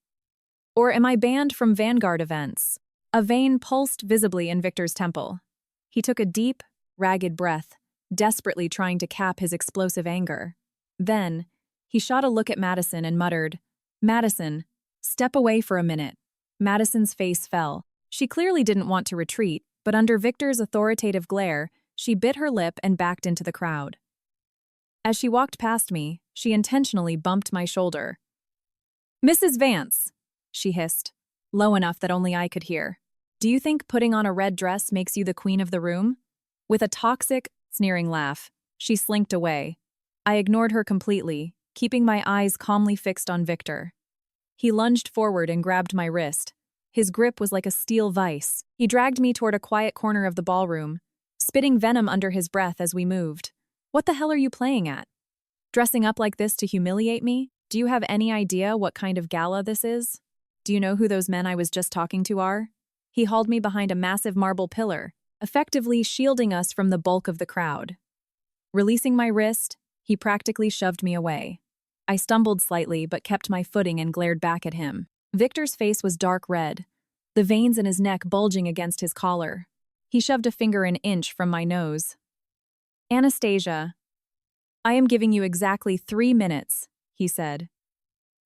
Or am I banned from Vanguard events?" A vein pulsed visibly in Victor's temple. He took a deep, ragged breath, desperately trying to cap his explosive anger. Then, he shot a look at Madison and muttered, "Madison, step away for a minute." Madison's face fell. She clearly didn't want to retreat, but under Victor's authoritative glare, she bit her lip and backed into the crowd. As she walked past me, she intentionally bumped my shoulder. "Mrs. Vance," she hissed, low enough that only I could hear. "Do you think putting on a red dress makes you the queen of the room?" With a toxic, sneering laugh, she slinked away. I ignored her completely, keeping my eyes calmly fixed on Victor. He lunged forward and grabbed my wrist. His grip was like a steel vice. He dragged me toward a quiet corner of the ballroom, spitting venom under his breath as we moved. "What the hell are you playing at? Dressing up like this to humiliate me? Do you have any idea what kind of gala this is? Do you know who those men I was just talking to are?" He hauled me behind a massive marble pillar, effectively shielding us from the bulk of the crowd. Releasing my wrist, he practically shoved me away. I stumbled slightly but kept my footing and glared back at him. Victor's face was dark red, the veins in his neck bulging against his collar. He shoved a finger an inch from my nose. "Anastasia, I am giving you exactly 3 minutes," he said,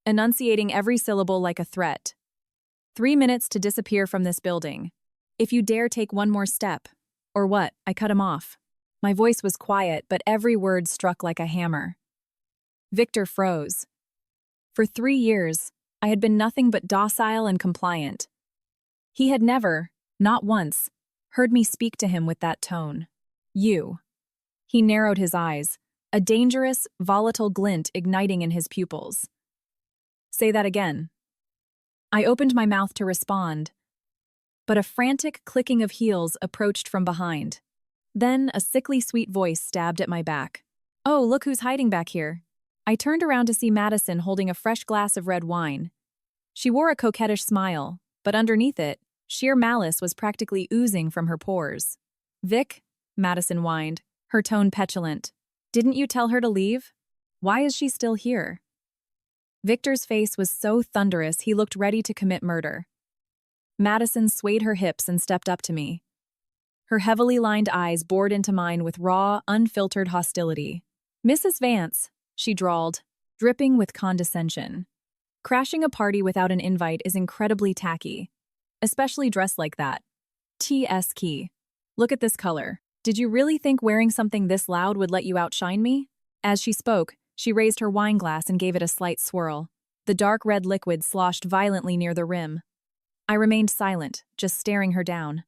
enunciating every syllable like a threat. 3 minutes to disappear from this building. If you dare take one more step, or what, I cut him off. My voice was quiet, but every word struck like a hammer. Victor froze. For 3 years, I had been nothing but docile and compliant. He had never, not once, heard me speak to him with that tone. "You." He narrowed his eyes, a dangerous, volatile glint igniting in his pupils. "Say that again." I opened my mouth to respond, but a frantic clicking of heels approached from behind. Then a sickly sweet voice stabbed at my back. "Oh, look who's hiding back here." I turned around to see Madison holding a fresh glass of red wine. She wore a coquettish smile, but underneath it, sheer malice was practically oozing from her pores. "Vic," Madison whined, her tone petulant. "Didn't you tell her to leave? Why is she still here?" Victor's face was so thunderous he looked ready to commit murder. Madison swayed her hips and stepped up to me. Her heavily lined eyes bored into mine with raw, unfiltered hostility. "Mrs. Vance," she drawled, dripping with condescension. Crashing a party without an invite is incredibly tacky, especially dressed like that. T.S. Key. Look at this color. Did you really think wearing something this loud would let you outshine me? As she spoke, she raised her wine glass and gave it a slight swirl. The dark red liquid sloshed violently near the rim. I remained silent, just staring her down.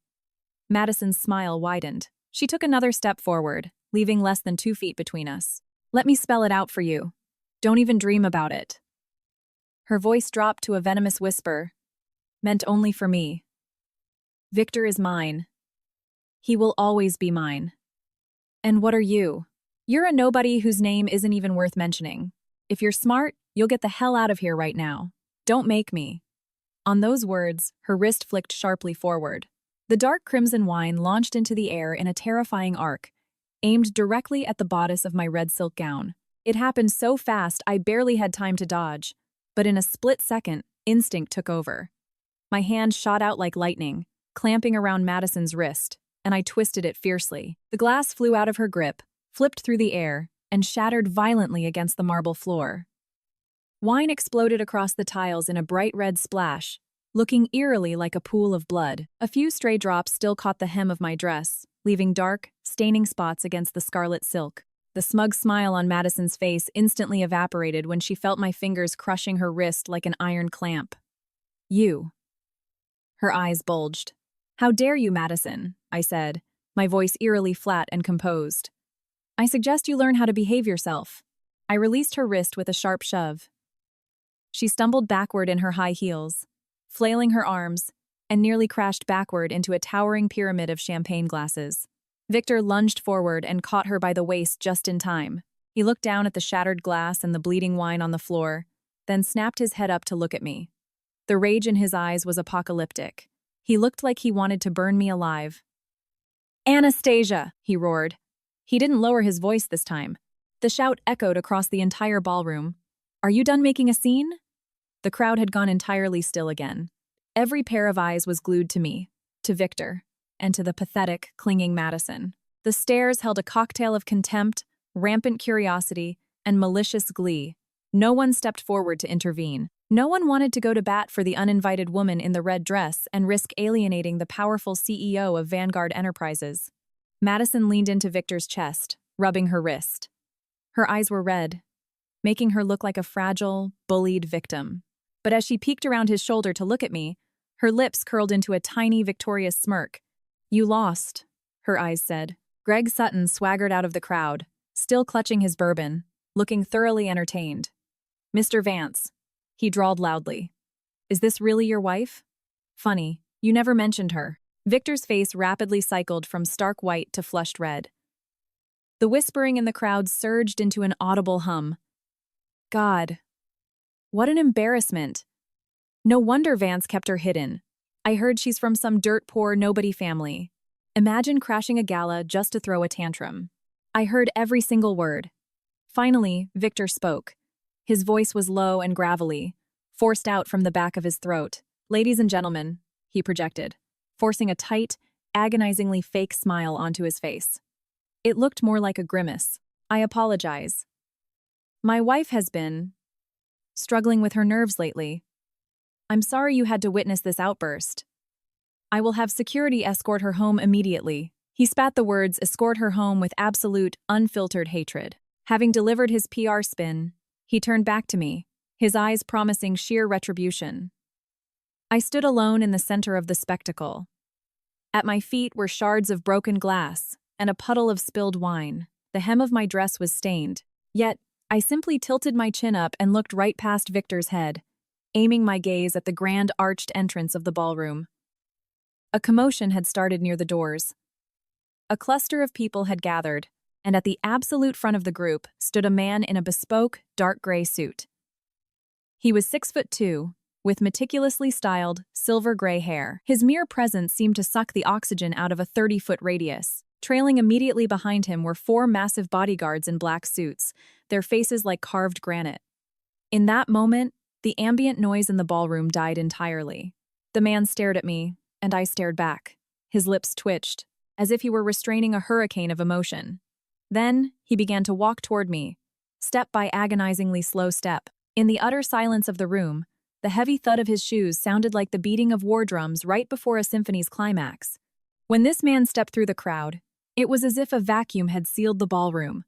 Madison's smile widened. She took another step forward, leaving less than 2 feet between us. Let me spell it out for you. Don't even dream about it. Her voice dropped to a venomous whisper, meant only for me. Victor is mine. He will always be mine. And what are you? You're a nobody whose name isn't even worth mentioning. If you're smart, you'll get the hell out of here right now. Don't make me. On those words, her wrist flicked sharply forward. The dark crimson wine launched into the air in a terrifying arc, aimed directly at the bodice of my red silk gown. It happened so fast I barely had time to dodge, but in a split second, instinct took over. My hand shot out like lightning, clamping around Madison's wrist, and I twisted it fiercely. The glass flew out of her grip, flipped through the air, and shattered violently against the marble floor. Wine exploded across the tiles in a bright red splash, looking eerily like a pool of blood. A few stray drops still caught the hem of my dress, leaving dark, staining spots against the scarlet silk. The smug smile on Madison's face instantly evaporated when she felt my fingers crushing her wrist like an iron clamp. You. Her eyes bulged. How dare you, Madison, I said, my voice eerily flat and composed. I suggest you learn how to behave yourself. I released her wrist with a sharp shove. She stumbled backward in her high heels, flailing her arms, and nearly crashed backward into a towering pyramid of champagne glasses. Victor lunged forward and caught her by the waist just in time. He looked down at the shattered glass and the bleeding wine on the floor, then snapped his head up to look at me. The rage in his eyes was apocalyptic. He looked like he wanted to burn me alive. Anastasia, he roared. He didn't lower his voice this time. The shout echoed across the entire ballroom. Are you done making a scene? The crowd had gone entirely still again. Every pair of eyes was glued to me, to Victor, and to the pathetic, clinging Madison. The stares held a cocktail of contempt, rampant curiosity, and malicious glee. No one stepped forward to intervene. No one wanted to go to bat for the uninvited woman in the red dress and risk alienating the powerful CEO of Vanguard Enterprises. Madison leaned into Victor's chest, rubbing her wrist. Her eyes were red, making her look like a fragile, bullied victim. But as she peeked around his shoulder to look at me, her lips curled into a tiny, victorious smirk. You lost, her eyes said. Greg Sutton swaggered out of the crowd, still clutching his bourbon, looking thoroughly entertained. Mr. Vance, he drawled loudly. Is this really your wife? Funny, you never mentioned her. Victor's face rapidly cycled from stark white to flushed red. The whispering in the crowd surged into an audible hum. God. What an embarrassment. No wonder Vance kept her hidden. I heard she's from some dirt-poor nobody family. Imagine crashing a gala just to throw a tantrum. I heard every single word. Finally, Victor spoke. His voice was low and gravelly, forced out from the back of his throat. Ladies and gentlemen, he projected, forcing a tight, agonizingly fake smile onto his face. It looked more like a grimace. I apologize. My wife has been struggling with her nerves lately. I'm sorry you had to witness this outburst. I will have security escort her home immediately. He spat the words escort her home with absolute, unfiltered hatred. Having delivered his PR spin, he turned back to me, his eyes promising sheer retribution. I stood alone in the center of the spectacle. At my feet were shards of broken glass and a puddle of spilled wine. The hem of my dress was stained, yet I simply tilted my chin up and looked right past Victor's head, aiming my gaze at the grand arched entrance of the ballroom. A commotion had started near the doors. A cluster of people had gathered, and at the absolute front of the group stood a man in a bespoke, dark gray suit. He was 6'2", with meticulously styled, silver gray hair. His mere presence seemed to suck the oxygen out of a 30-foot radius. Trailing immediately behind him were 4 massive bodyguards in black suits, their faces like carved granite. In that moment, the ambient noise in the ballroom died entirely. The man stared at me, and I stared back. His lips twitched, as if he were restraining a hurricane of emotion. Then, he began to walk toward me, step by agonizingly slow step. In the utter silence of the room, the heavy thud of his shoes sounded like the beating of war drums right before a symphony's climax. When this man stepped through the crowd, it was as if a vacuum had sealed the ballroom.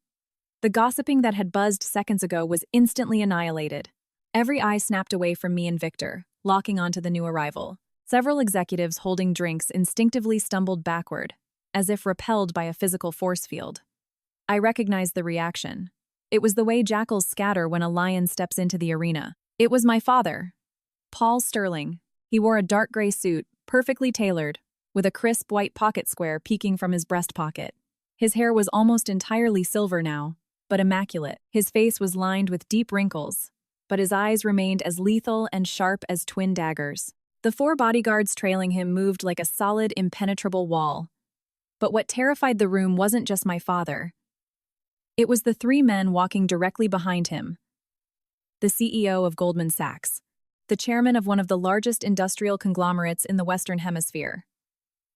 The gossiping that had buzzed seconds ago was instantly annihilated. Every eye snapped away from me and Victor, locking onto the new arrival. Several executives holding drinks instinctively stumbled backward, as if repelled by a physical force field. I recognized the reaction. It was the way jackals scatter when a lion steps into the arena. It was my father, Paul Sterling. He wore a dark gray suit, perfectly tailored, with a crisp white pocket square peeking from his breast pocket. His hair was almost entirely silver now, but immaculate. His face was lined with deep wrinkles, but his eyes remained as lethal and sharp as twin daggers. The 4 bodyguards trailing him moved like a solid, impenetrable wall. But what terrified the room wasn't just my father. It was the 3 men walking directly behind him. The CEO of Goldman Sachs, the chairman of one of the largest industrial conglomerates in the Western Hemisphere,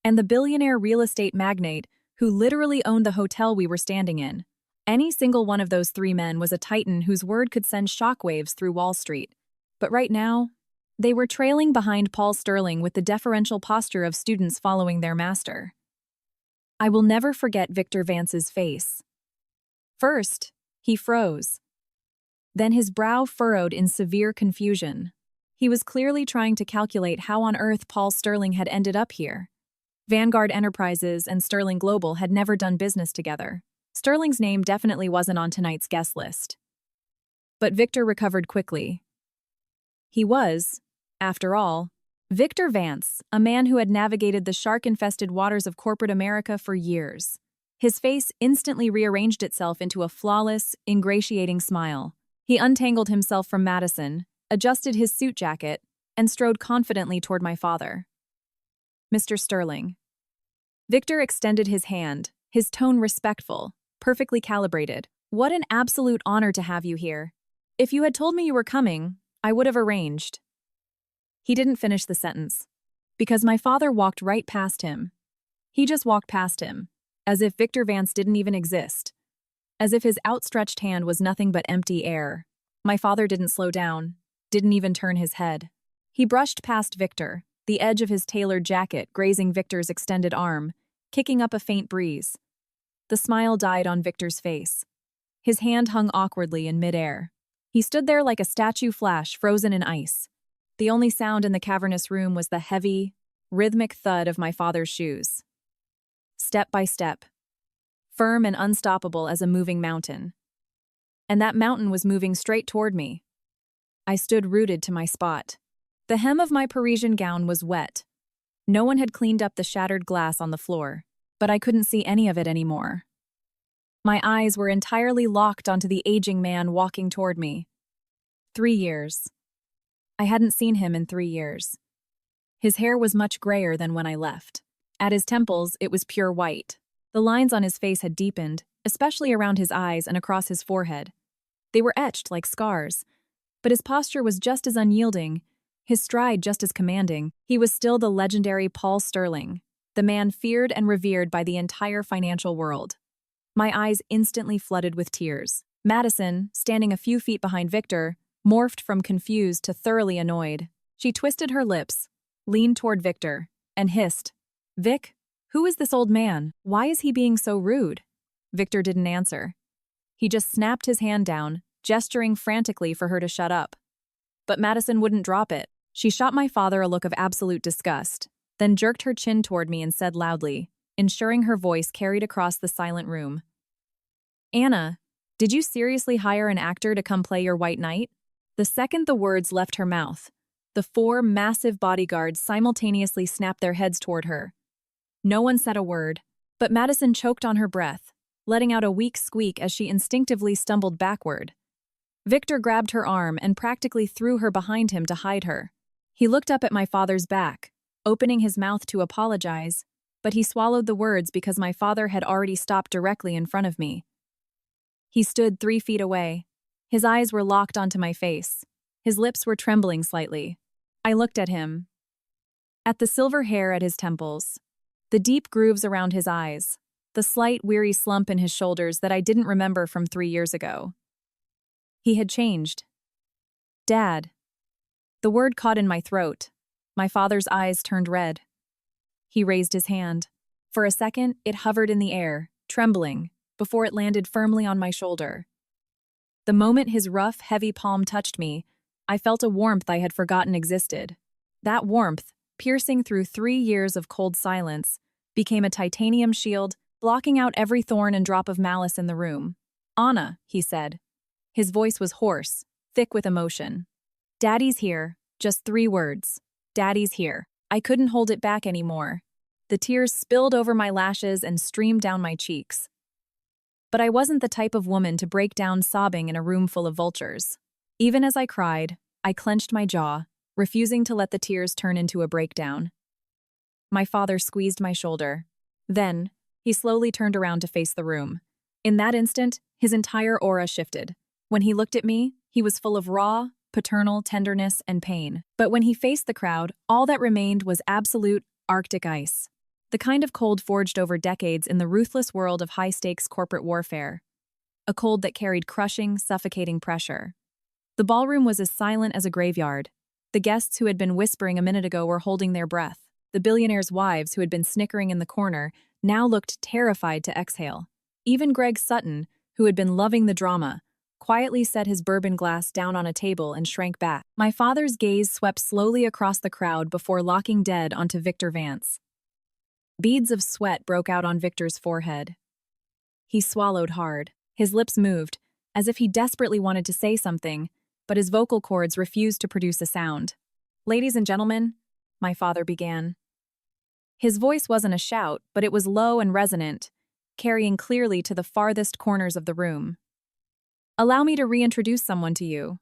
and the billionaire real estate magnate who literally owned the hotel we were standing in. Any single one of those 3 men was a titan whose word could send shockwaves through Wall Street. But right now, they were trailing behind Paul Sterling with the deferential posture of students following their master. I will never forget Victor Vance's face. First, he froze. Then his brow furrowed in severe confusion. He was clearly trying to calculate how on earth Paul Sterling had ended up here. Vanguard Enterprises and Sterling Global had never done business together. Sterling's name definitely wasn't on tonight's guest list. But Victor recovered quickly. He was, after all, Victor Vance, a man who had navigated the shark-infested waters of corporate America for years. His face instantly rearranged itself into a flawless, ingratiating smile. He untangled himself from Madison, adjusted his suit jacket, and strode confidently toward my father. Mr. Sterling. Victor extended his hand, his tone respectful, perfectly calibrated. What an absolute honor to have you here. If you had told me you were coming, I would have arranged. He didn't finish the sentence, because my father walked right past him. He just walked past him, as if Victor Vance didn't even exist, as if his outstretched hand was nothing but empty air. My father didn't slow down, didn't even turn his head. He brushed past Victor, the edge of his tailored jacket grazing Victor's extended arm, kicking up a faint breeze. The smile died on Victor's face. His hand hung awkwardly in midair. He stood there like a statue flash frozen in ice. The only sound in the cavernous room was the heavy, rhythmic thud of my father's shoes. Step by step, firm and unstoppable as a moving mountain. And that mountain was moving straight toward me. I stood rooted to my spot. The hem of my Parisian gown was wet. No one had cleaned up the shattered glass on the floor, but I couldn't see any of it anymore. My eyes were entirely locked onto the aging man walking toward me. 3 years. I hadn't seen him in 3 years. His hair was much grayer than when I left. At his temples, it was pure white. The lines on his face had deepened, especially around his eyes and across his forehead. They were etched like scars, but his posture was just as unyielding, his stride just as commanding. He was still the legendary Paul Sterling, the man feared and revered by the entire financial world. My eyes instantly flooded with tears. Madison, standing a few feet behind Victor, morphed from confused to thoroughly annoyed. She twisted her lips, leaned toward Victor, and hissed, "Vic, who is this old man? Why is he being so rude?" Victor didn't answer. He just snapped his hand down, gesturing frantically for her to shut up. But Madison wouldn't drop it. She shot my father a look of absolute disgust, then jerked her chin toward me and said loudly, ensuring her voice carried across the silent room, "Anna, did you seriously hire an actor to come play your White Knight?" The second the words left her mouth, the 4 massive bodyguards simultaneously snapped their heads toward her. No one said a word, but Madison choked on her breath, letting out a weak squeak as she instinctively stumbled backward. Victor grabbed her arm and practically threw her behind him to hide her. He looked up at my father's back, opening his mouth to apologize, but he swallowed the words because my father had already stopped directly in front of me. He stood 3 feet away. His eyes were locked onto my face. His lips were trembling slightly. I looked at him. At the silver hair at his temples, the deep grooves around his eyes, the slight, weary slump in his shoulders that I didn't remember from 3 years ago. He had changed. Dad. The word caught in my throat. My father's eyes turned red. He raised his hand. For a second, it hovered in the air, trembling, before it landed firmly on my shoulder. The moment his rough, heavy palm touched me, I felt a warmth I had forgotten existed. That warmth, piercing through 3 years of cold silence, became a titanium shield, blocking out every thorn and drop of malice in the room. "Anna," he said. His voice was hoarse, thick with emotion. "Daddy's here." Just 3 words. "Daddy's here." I couldn't hold it back anymore. The tears spilled over my lashes and streamed down my cheeks. But I wasn't the type of woman to break down sobbing in a room full of vultures. Even as I cried, I clenched my jaw, refusing to let the tears turn into a breakdown. My father squeezed my shoulder. Then, he slowly turned around to face the room. In that instant, his entire aura shifted. When he looked at me, he was full of raw, paternal tenderness and pain. But when he faced the crowd, all that remained was absolute Arctic ice. The kind of cold forged over decades in the ruthless world of high-stakes corporate warfare. A cold that carried crushing, suffocating pressure. The ballroom was as silent as a graveyard. The guests who had been whispering a minute ago were holding their breath. The billionaire's wives who had been snickering in the corner now looked terrified to exhale. Even Greg Sutton, who had been loving the drama, quietly set his bourbon glass down on a table and shrank back. My father's gaze swept slowly across the crowd before locking dead onto Victor Vance. Beads of sweat broke out on Victor's forehead. He swallowed hard. His lips moved, as if he desperately wanted to say something, but his vocal cords refused to produce a sound. "Ladies and gentlemen," my father began. His voice wasn't a shout, but it was low and resonant, carrying clearly to the farthest corners of the room. "Allow me to reintroduce someone to you."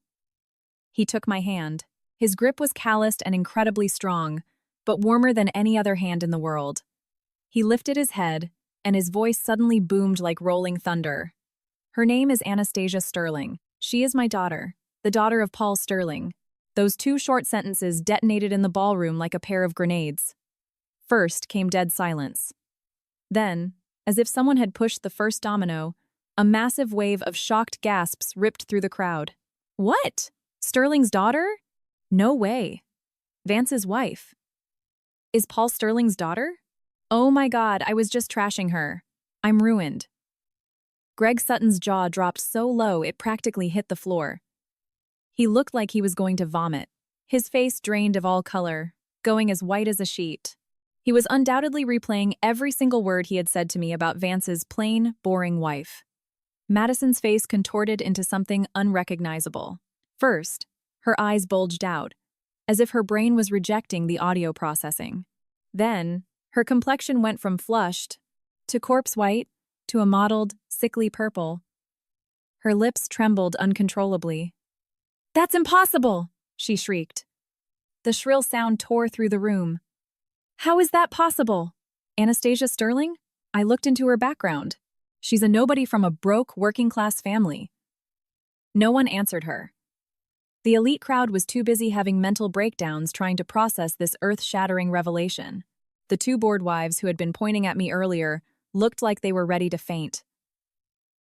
He took my hand. His grip was calloused and incredibly strong, but warmer than any other hand in the world. He lifted his head, and his voice suddenly boomed like rolling thunder. "Her name is Anastasia Sterling. She is my daughter, the daughter of Paul Sterling." Those 2 short sentences detonated in the ballroom like a pair of grenades. First came dead silence. Then, as if someone had pushed the first domino, a massive wave of shocked gasps ripped through the crowd. "What? Sterling's daughter? No way. Vance's wife. Is Paul Sterling's daughter? Oh my God, I was just trashing her. I'm ruined." Greg Sutton's jaw dropped so low it practically hit the floor. He looked like he was going to vomit. His face drained of all color, going as white as a sheet. He was undoubtedly replaying every single word he had said to me about Vance's plain, boring wife. Madison's face contorted into something unrecognizable. First, her eyes bulged out, as if her brain was rejecting the audio processing. Then, her complexion went from flushed to corpse white to a mottled, sickly purple. Her lips trembled uncontrollably. "That's impossible!" she shrieked. The shrill sound tore through the room. "How is that possible? Anastasia Sterling?" I looked into her background. She's a nobody from a broke, working-class family. No one answered her. The elite crowd was too busy having mental breakdowns trying to process this earth-shattering revelation. The 2 bored wives who had been pointing at me earlier looked like they were ready to faint.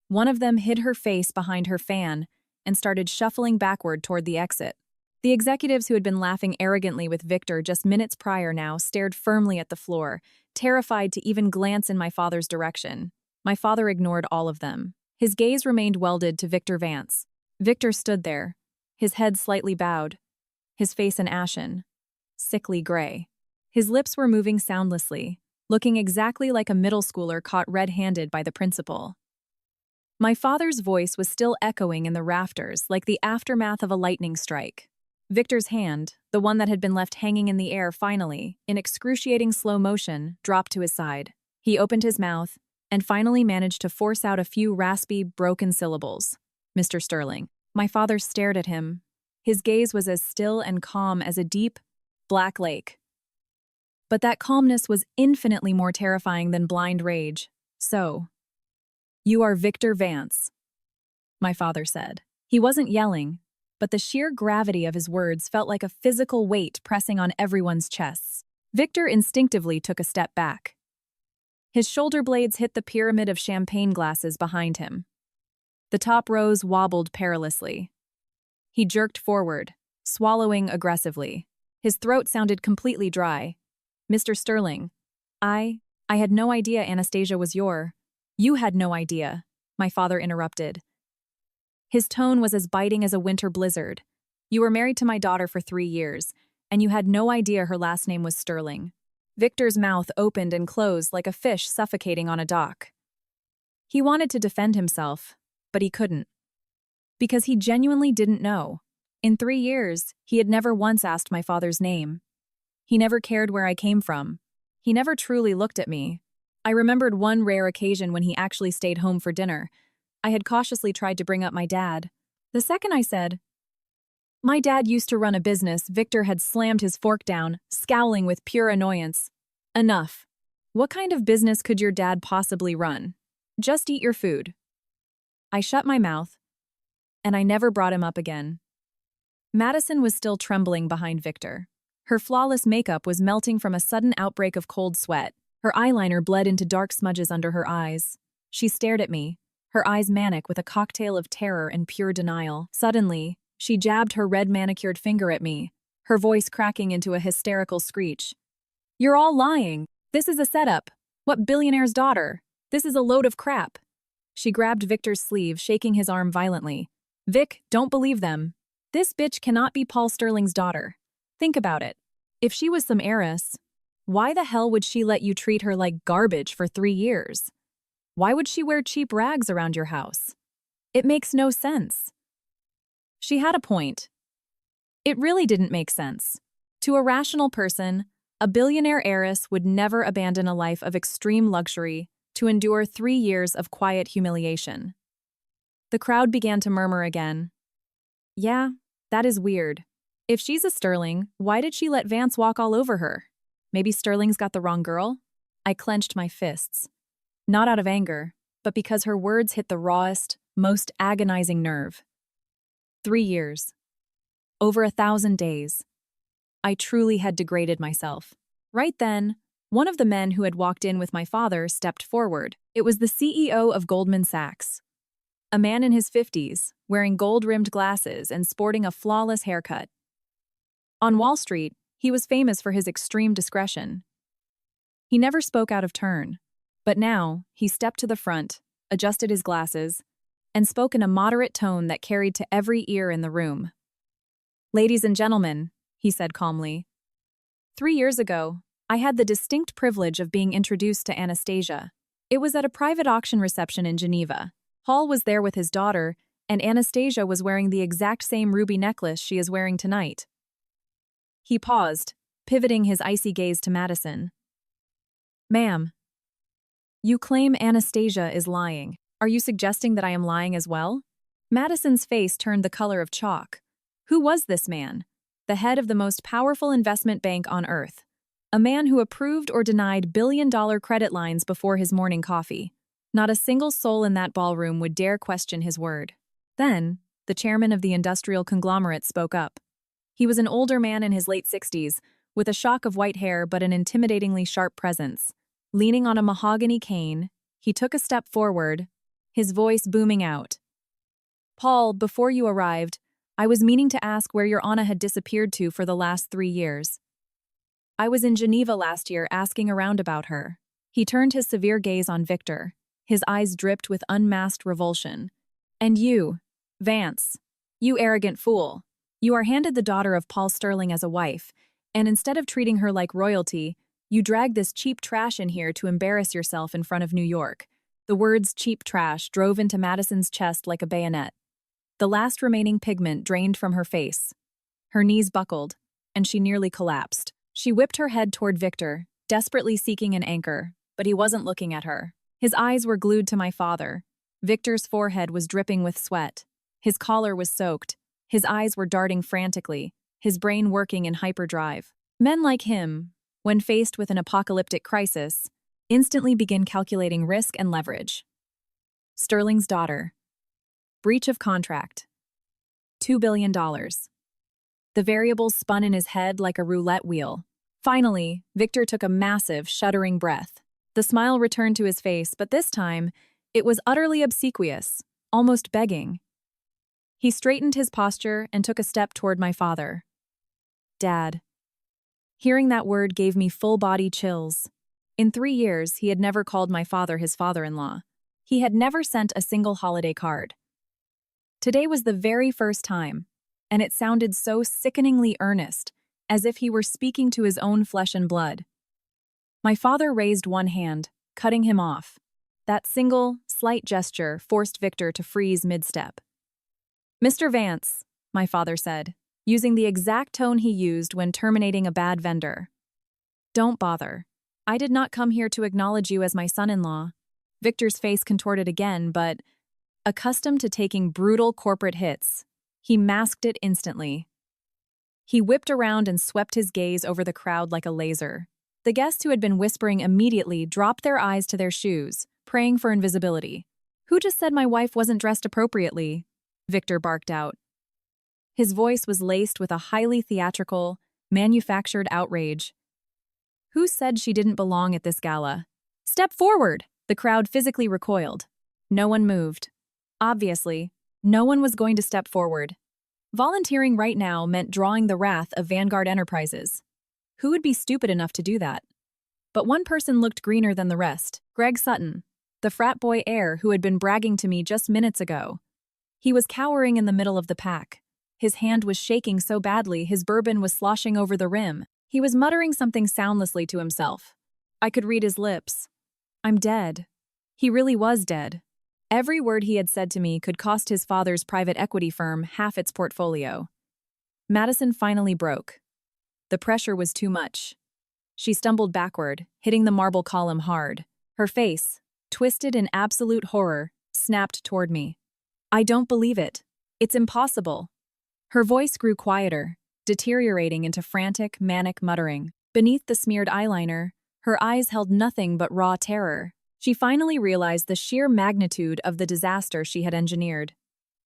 One of them hid her face behind her fan and started shuffling backward toward the exit. The executives who had been laughing arrogantly with Victor just minutes prior now stared firmly at the floor, terrified to even glance in my father's direction. My father ignored all of them. His gaze remained welded to Victor Vance. Victor stood there, his head slightly bowed, his face an ashen, sickly gray. His lips were moving soundlessly, looking exactly like a middle schooler caught red-handed by the principal. My father's voice was still echoing in the rafters like the aftermath of a lightning strike. Victor's hand, the one that had been left hanging in the air finally, in excruciating slow motion, dropped to his side. He opened his mouth and finally managed to force out a few raspy, broken syllables. "Mr. Sterling." My father stared at him. His gaze was as still and calm as a deep, black lake. But that calmness was infinitely more terrifying than blind rage. "So, you are Victor Vance," my father said. He wasn't yelling, but the sheer gravity of his words felt like a physical weight pressing on everyone's chests. Victor instinctively took a step back. His shoulder blades hit the pyramid of champagne glasses behind him. The top rose wobbled perilously. He jerked forward, swallowing aggressively. His throat sounded completely dry. Mr. Sterling, I had no idea Anastasia was your. You had no idea, my father interrupted. His tone was as biting as a winter blizzard. You were married to my daughter for 3 years, and you had no idea her last name was Sterling. Victor's mouth opened and closed like a fish suffocating on a dock. He wanted to defend himself, but he couldn't. Because he genuinely didn't know. In 3 years, he had never once asked my father's name. He never cared where I came from. He never truly looked at me. I remembered one rare occasion when he actually stayed home for dinner. I had cautiously tried to bring up my dad. The second I said, "My dad used to run a business," Victor had slammed his fork down, scowling with pure annoyance. Enough. What kind of business could your dad possibly run? Just eat your food. I shut my mouth, and I never brought him up again. Madison was still trembling behind Victor. Her flawless makeup was melting from a sudden outbreak of cold sweat. Her eyeliner bled into dark smudges under her eyes. She stared at me, her eyes manic with a cocktail of terror and pure denial. Suddenly, she jabbed her red manicured finger at me, her voice cracking into a hysterical screech. "You're all lying. This is a setup. What billionaire's daughter? This is a load of crap." She grabbed Victor's sleeve, shaking his arm violently. "Vic, don't believe them. This bitch cannot be Paul Sterling's daughter. Think about it. If she was some heiress, why the hell would she let you treat her like garbage for 3 years? Why would she wear cheap rags around your house? It makes no sense." She had a point. It really didn't make sense. To a rational person, a billionaire heiress would never abandon a life of extreme luxury to endure 3 years of quiet humiliation. The crowd began to murmur again. "Yeah, that is weird. If she's a Sterling, why did she let Vance walk all over her? Maybe Sterling's got the wrong girl?" I clenched my fists. Not out of anger, but because her words hit the rawest, most agonizing nerve. 3 years. Over 1,000 days. I truly had degraded myself. Right then, one of the men who had walked in with my father stepped forward. It was the CEO of Goldman Sachs. A man in his 50s, wearing gold-rimmed glasses and sporting a flawless haircut. On Wall Street, he was famous for his extreme discretion. He never spoke out of turn, but now he stepped to the front, adjusted his glasses, and spoke in a moderate tone that carried to every ear in the room. "Ladies and gentlemen," he said calmly, 3 years ago, I had the distinct privilege of being introduced to Anastasia. It was at a private auction reception in Geneva. Paul was there with his daughter, and Anastasia was wearing the exact same ruby necklace she is wearing tonight." He paused, pivoting his icy gaze to Madison. "Ma'am, you claim Anastasia is lying. Are you suggesting that I am lying as well?" Madison's face turned the color of chalk. Who was this man? The head of the most powerful investment bank on earth. A man who approved or denied billion-dollar credit lines before his morning coffee. Not a single soul in that ballroom would dare question his word. Then, the chairman of the industrial conglomerate spoke up. He was an older man in his late 60s, with a shock of white hair but an intimidatingly sharp presence. Leaning on a mahogany cane, he took a step forward, his voice booming out. "Paul, before you arrived, I was meaning to ask where your Anna had disappeared to for the last 3 years. I was in Geneva last year asking around about her." He turned his severe gaze on Victor. His eyes dripped with unmasked revulsion. "And you, Vance, you arrogant fool. You are handed the daughter of Paul Sterling as a wife, and instead of treating her like royalty, you drag this cheap trash in here to embarrass yourself in front of New York." The words cheap trash drove into Madison's chest like a bayonet. The last remaining pigment drained from her face. Her knees buckled, and she nearly collapsed. She whipped her head toward Victor, desperately seeking an anchor, but he wasn't looking at her. His eyes were glued to my father. Victor's forehead was dripping with sweat. His collar was soaked. His eyes were darting frantically, his brain working in hyperdrive. Men like him, when faced with an apocalyptic crisis, instantly begin calculating risk and leverage. Sterling's daughter. Breach of contract. $2 billion. The variables spun in his head like a roulette wheel. Finally, Victor took a massive, shuddering breath. The smile returned to his face, but this time, it was utterly obsequious, almost begging. He straightened his posture and took a step toward my father. Dad. Hearing that word gave me full-body chills. In 3 years, he had never called my father his father-in-law. He had never sent a single holiday card. Today was the very first time, and it sounded so sickeningly earnest, as if he were speaking to his own flesh and blood. My father raised one hand, cutting him off. That single, slight gesture forced Victor to freeze mid-step. "Mr. Vance," my father said, using the exact tone he used when terminating a bad vendor. "Don't bother. I did not come here to acknowledge you as my son-in-law." Victor's face contorted again, but, accustomed to taking brutal corporate hits, he masked it instantly. He whipped around and swept his gaze over the crowd like a laser. The guests who had been whispering immediately dropped their eyes to their shoes, praying for invisibility. "Who just said my wife wasn't dressed appropriately?" Victor barked out. His voice was laced with a highly theatrical, manufactured outrage. "Who said she didn't belong at this gala? Step forward!" The crowd physically recoiled. No one moved. Obviously, no one was going to step forward. Volunteering right now meant drawing the wrath of Vanguard Enterprises. Who would be stupid enough to do that? But one person looked greener than the rest: Greg Sutton, the frat boy heir who had been bragging to me just minutes ago. He was cowering in the middle of the pack. His hand was shaking so badly his bourbon was sloshing over the rim. He was muttering something soundlessly to himself. I could read his lips. "I'm dead." He really was dead. Every word he had said to me could cost his father's private equity firm half its portfolio. Madison finally broke. The pressure was too much. She stumbled backward, hitting the marble column hard. Her face, twisted in absolute horror, snapped toward me. "I don't believe it. It's impossible." Her voice grew quieter, deteriorating into frantic, manic muttering. Beneath the smeared eyeliner, her eyes held nothing but raw terror. She finally realized the sheer magnitude of the disaster she had engineered.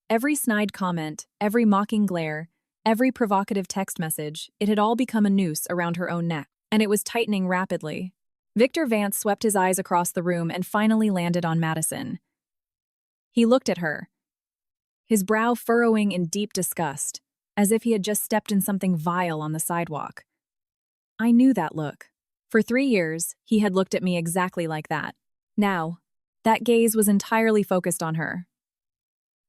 Every snide comment, every mocking glare, every provocative text message, it had all become a noose around her own neck, and it was tightening rapidly. Victor Vance swept his eyes across the room and finally landed on Madison. He looked at her, his brow furrowing in deep disgust, as if he had just stepped in something vile on the sidewalk. I knew that look. For 3 years, he had looked at me exactly like that. Now, that gaze was entirely focused on her.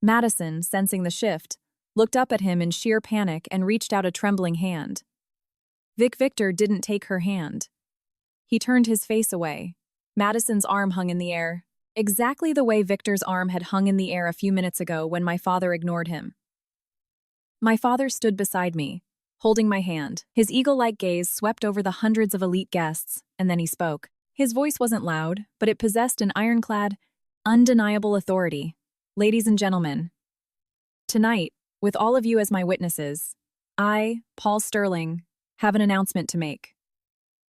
Madison, sensing the shift, looked up at him in sheer panic and reached out a trembling hand. Victor didn't take her hand. He turned his face away. Madison's arm hung in the air, exactly the way Victor's arm had hung in the air a few minutes ago when my father ignored him. My father stood beside me, holding my hand. His eagle-like gaze swept over the hundreds of elite guests, and then he spoke. His voice wasn't loud, but it possessed an ironclad, undeniable authority. "Ladies and gentlemen, tonight, with all of you as my witnesses, I, Paul Sterling, have an announcement to make."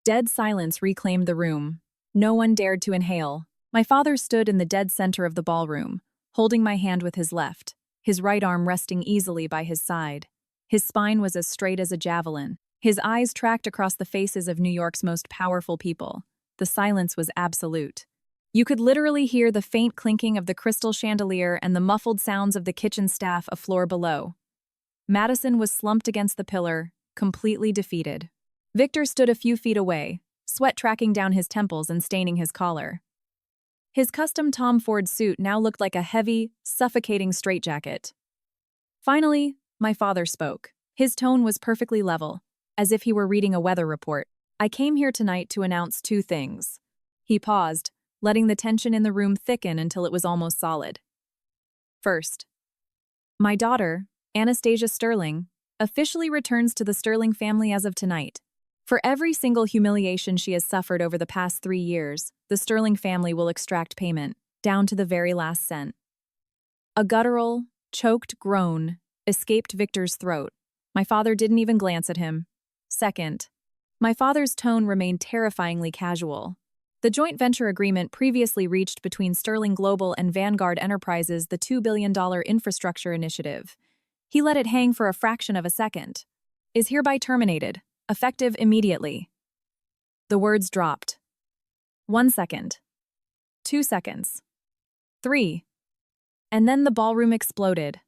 Dead silence reclaimed the room. No one dared to inhale. My father stood in the dead center of the ballroom, holding my hand with his left, his right arm resting easily by his side. His spine was as straight as a javelin. His eyes tracked across the faces of New York's most powerful people. The silence was absolute. You could literally hear the faint clinking of the crystal chandelier and the muffled sounds of the kitchen staff a floor below. Madison was slumped against the pillar, completely defeated. Victor stood a few feet away, sweat tracking down his temples and staining his collar. His custom Tom Ford suit now looked like a heavy, suffocating straitjacket. Finally, my father spoke. His tone was perfectly level, as if he were reading a weather report. "I came here tonight to announce 2 things. He paused, letting the tension in the room thicken until it was almost solid. First, my daughter, Anastasia Sterling, officially returns to the Sterling family as of tonight. For every single humiliation she has suffered over the past 3 years, the Sterling family will extract payment, down to the very last cent." A guttural, choked groan escaped Victor's throat. My father didn't even glance at him. Second, my father's tone remained terrifyingly casual. The joint venture agreement previously reached between Sterling Global and Vanguard Enterprises, the $2 billion infrastructure initiative. He let it hang for a fraction of a second. "Is hereby terminated, effective immediately." The words dropped. 1 second. 2 seconds. 3. And then the ballroom exploded.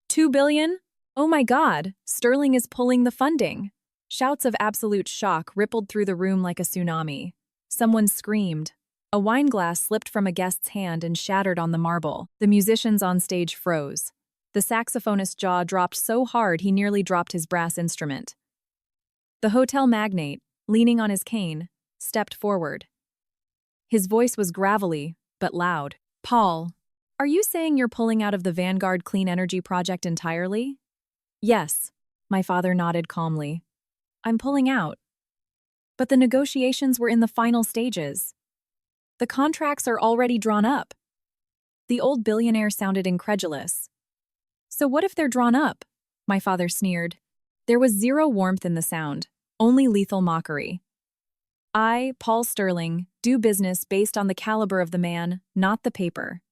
2 billion? Oh my God, Sterling is pulling the funding. Shouts of absolute shock rippled through the room like a tsunami. Someone screamed. A wine glass slipped from a guest's hand and shattered on the marble. The musicians on stage froze. The saxophonist's jaw dropped so hard he nearly dropped his brass instrument. The hotel magnate, leaning on his cane, stepped forward. His voice was gravelly, but loud. Paul, are you saying you're pulling out of the Vanguard Clean Energy Project entirely? Yes, my father nodded calmly. I'm pulling out. But the negotiations were in the final stages. The contracts are already drawn up. The old billionaire sounded incredulous. So what if they're drawn up? My father sneered. There was zero warmth in the sound, only lethal mockery. I, Paul Sterling, do business based on the caliber of the man, not the paper.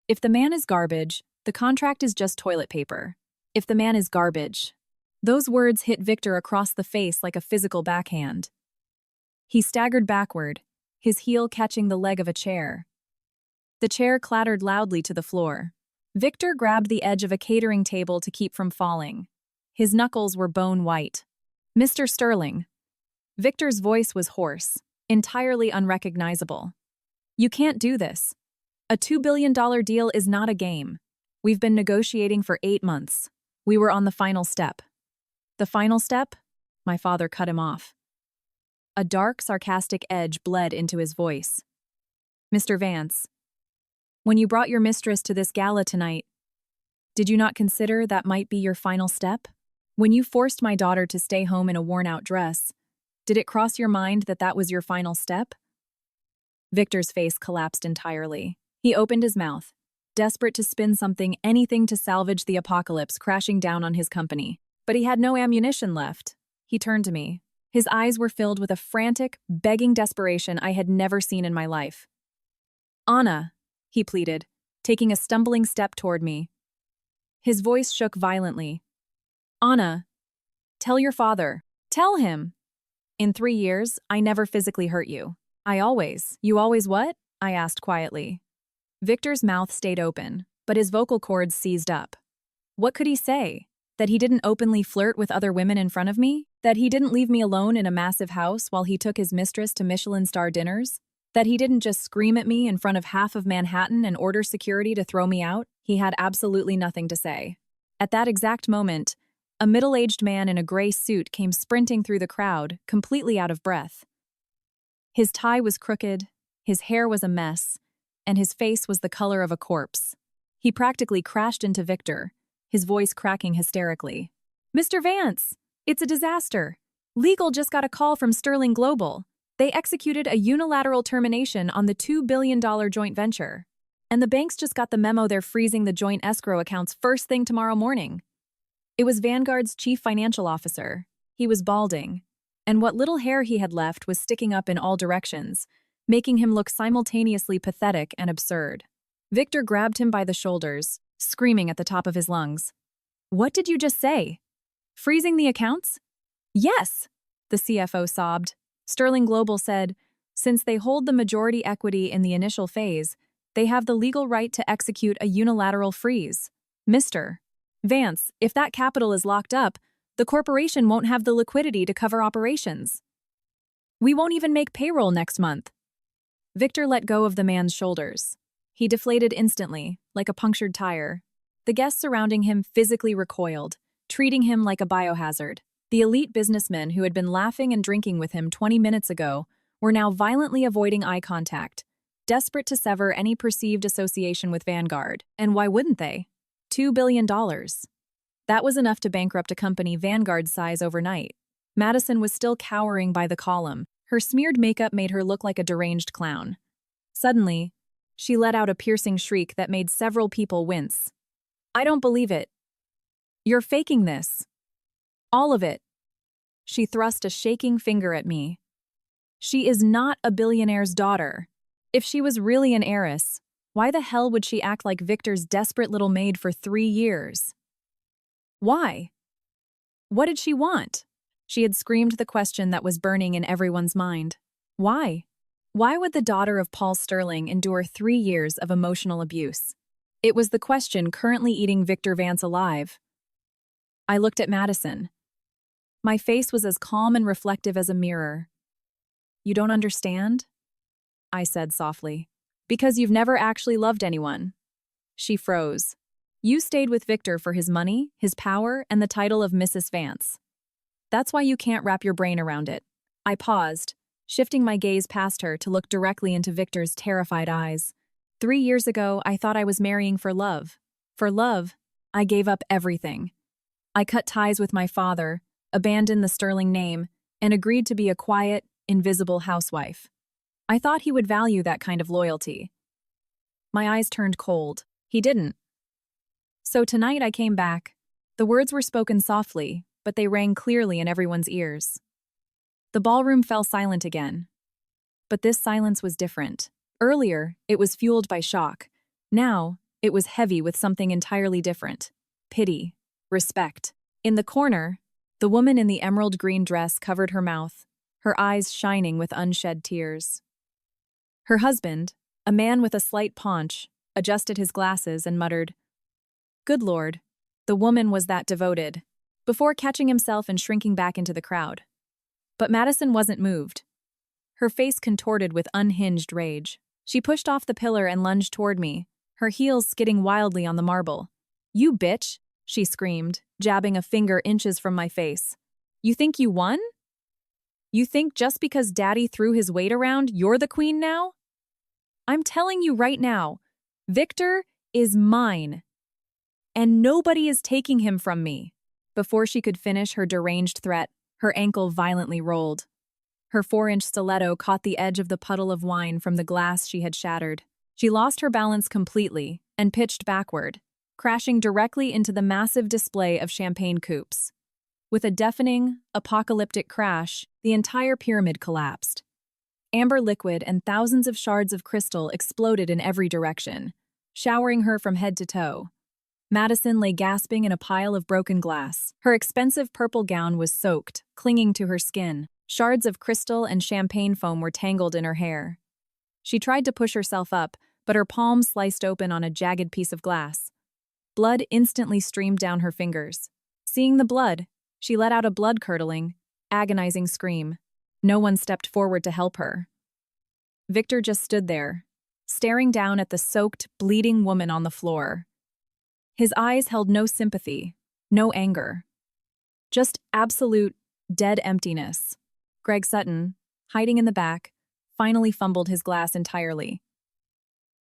If the man is garbage, the contract is just toilet paper. If the man is garbage. Those words hit Victor across the face like a physical backhand. He staggered backward, his heel catching the leg of a chair. The chair clattered loudly to the floor. Victor grabbed the edge of a catering table to keep from falling. His knuckles were bone white. Mr. Sterling. Victor's voice was hoarse, entirely unrecognizable. You can't do this. A $2 billion deal is not a game. We've been negotiating for 8 months. We were on the final step. The final step? My father cut him off. A dark, sarcastic edge bled into his voice. Mr. Vance, when you brought your mistress to this gala tonight, did you not consider that might be your final step? When you forced my daughter to stay home in a worn-out dress, did it cross your mind that that was your final step? Victor's face collapsed entirely. He opened his mouth, desperate to spin something, anything to salvage the apocalypse crashing down on his company. But he had no ammunition left. He turned to me. His eyes were filled with a frantic, begging desperation I had never seen in my life. Anna, he pleaded, taking a stumbling step toward me. His voice shook violently. Anna, tell your father. Tell him. In 3 years, I never physically hurt you. You always what? I asked quietly. Victor's mouth stayed open, but his vocal cords seized up. What could he say? That he didn't openly flirt with other women in front of me? That he didn't leave me alone in a massive house while he took his mistress to Michelin-star dinners? That he didn't just scream at me in front of half of Manhattan and order security to throw me out? He had absolutely nothing to say. At that exact moment, a middle-aged man in a gray suit came sprinting through the crowd, completely out of breath. His tie was crooked, his hair was a mess, and his face was the color of a corpse. He practically crashed into Victor, his voice cracking hysterically. Mr. Vance, it's a disaster. Legal just got a call from Sterling Global. They executed a unilateral termination on the $2 billion joint venture. And the banks just got the memo they're freezing the joint escrow accounts first thing tomorrow morning. It was Vanguard's chief financial officer. He was balding, and what little hair he had left was sticking up in all directions, making him look simultaneously pathetic and absurd. Victor grabbed him by the shoulders, screaming at the top of his lungs. What did you just say? Freezing the accounts? Yes, the CFO sobbed. Sterling Global said, since they hold the majority equity in the initial phase, they have the legal right to execute a unilateral freeze. Mr. Vance, if that capital is locked up, the corporation won't have the liquidity to cover operations. We won't even make payroll next month. Victor let go of the man's shoulders. He deflated instantly, like a punctured tire. The guests surrounding him physically recoiled, treating him like a biohazard. The elite businessmen who had been laughing and drinking with him 20 minutes ago were now violently avoiding eye contact, desperate to sever any perceived association with Vanguard. And why wouldn't they? $2 billion. That was enough to bankrupt a company Vanguard's size overnight. Madison was still cowering by the column. Her smeared makeup made her look like a deranged clown. Suddenly, she let out a piercing shriek that made several people wince. I don't believe it. You're faking this. All of it. She thrust a shaking finger at me. She is not a billionaire's daughter. If she was really an heiress, why the hell would she act like Victor's desperate little maid for 3 years? Why? What did she want? She had screamed the question that was burning in everyone's mind. Why? Why would the daughter of Paul Sterling endure 3 years of emotional abuse? It was the question currently eating Victor Vance alive. I looked at Madison. My face was as calm and reflective as a mirror. "You don't understand?" I said softly. "Because you've never actually loved anyone." She froze. "You stayed with Victor for his money, his power, and the title of Mrs. Vance. That's why you can't wrap your brain around it." I paused, shifting my gaze past her to look directly into Victor's terrified eyes. 3 years ago, I thought I was marrying for love. For love, I gave up everything. I cut ties with my father, abandoned the sterling name, and agreed to be a quiet, invisible housewife. I thought he would value that kind of loyalty. My eyes turned cold. He didn't. So tonight I came back. The words were spoken softly, but they rang clearly in everyone's ears. The ballroom fell silent again. But this silence was different. Earlier, it was fueled by shock. Now, it was heavy with something entirely different. Pity. Respect. In the corner, the woman in the emerald green dress covered her mouth, her eyes shining with unshed tears. Her husband, a man with a slight paunch, adjusted his glasses and muttered, "Good Lord, the woman was that devoted," before catching himself and shrinking back into the crowd. But Madison wasn't moved. Her face contorted with unhinged rage. She pushed off the pillar and lunged toward me, her heels skidding wildly on the marble. "You bitch!" she screamed, jabbing a finger inches from my face. "You think you won? You think just because Daddy threw his weight around, you're the queen now? I'm telling you right now, Victor is mine. And nobody is taking him from me." Before she could finish her deranged threat, her ankle violently rolled. Her 4-inch stiletto caught the edge of the puddle of wine from the glass she had shattered. She lost her balance completely and pitched backward, crashing directly into the massive display of champagne coupes. With a deafening, apocalyptic crash, the entire pyramid collapsed. Amber liquid and thousands of shards of crystal exploded in every direction, showering her from head to toe. Madison lay gasping in a pile of broken glass. Her expensive purple gown was soaked, clinging to her skin. Shards of crystal and champagne foam were tangled in her hair. She tried to push herself up, but her palm sliced open on a jagged piece of glass. Blood instantly streamed down her fingers. Seeing the blood, she let out a blood-curdling, agonizing scream. No one stepped forward to help her. Victor just stood there, staring down at the soaked, bleeding woman on the floor. His eyes held no sympathy, no anger. Just absolute, dead emptiness. Greg Sutton, hiding in the back, finally fumbled his glass entirely.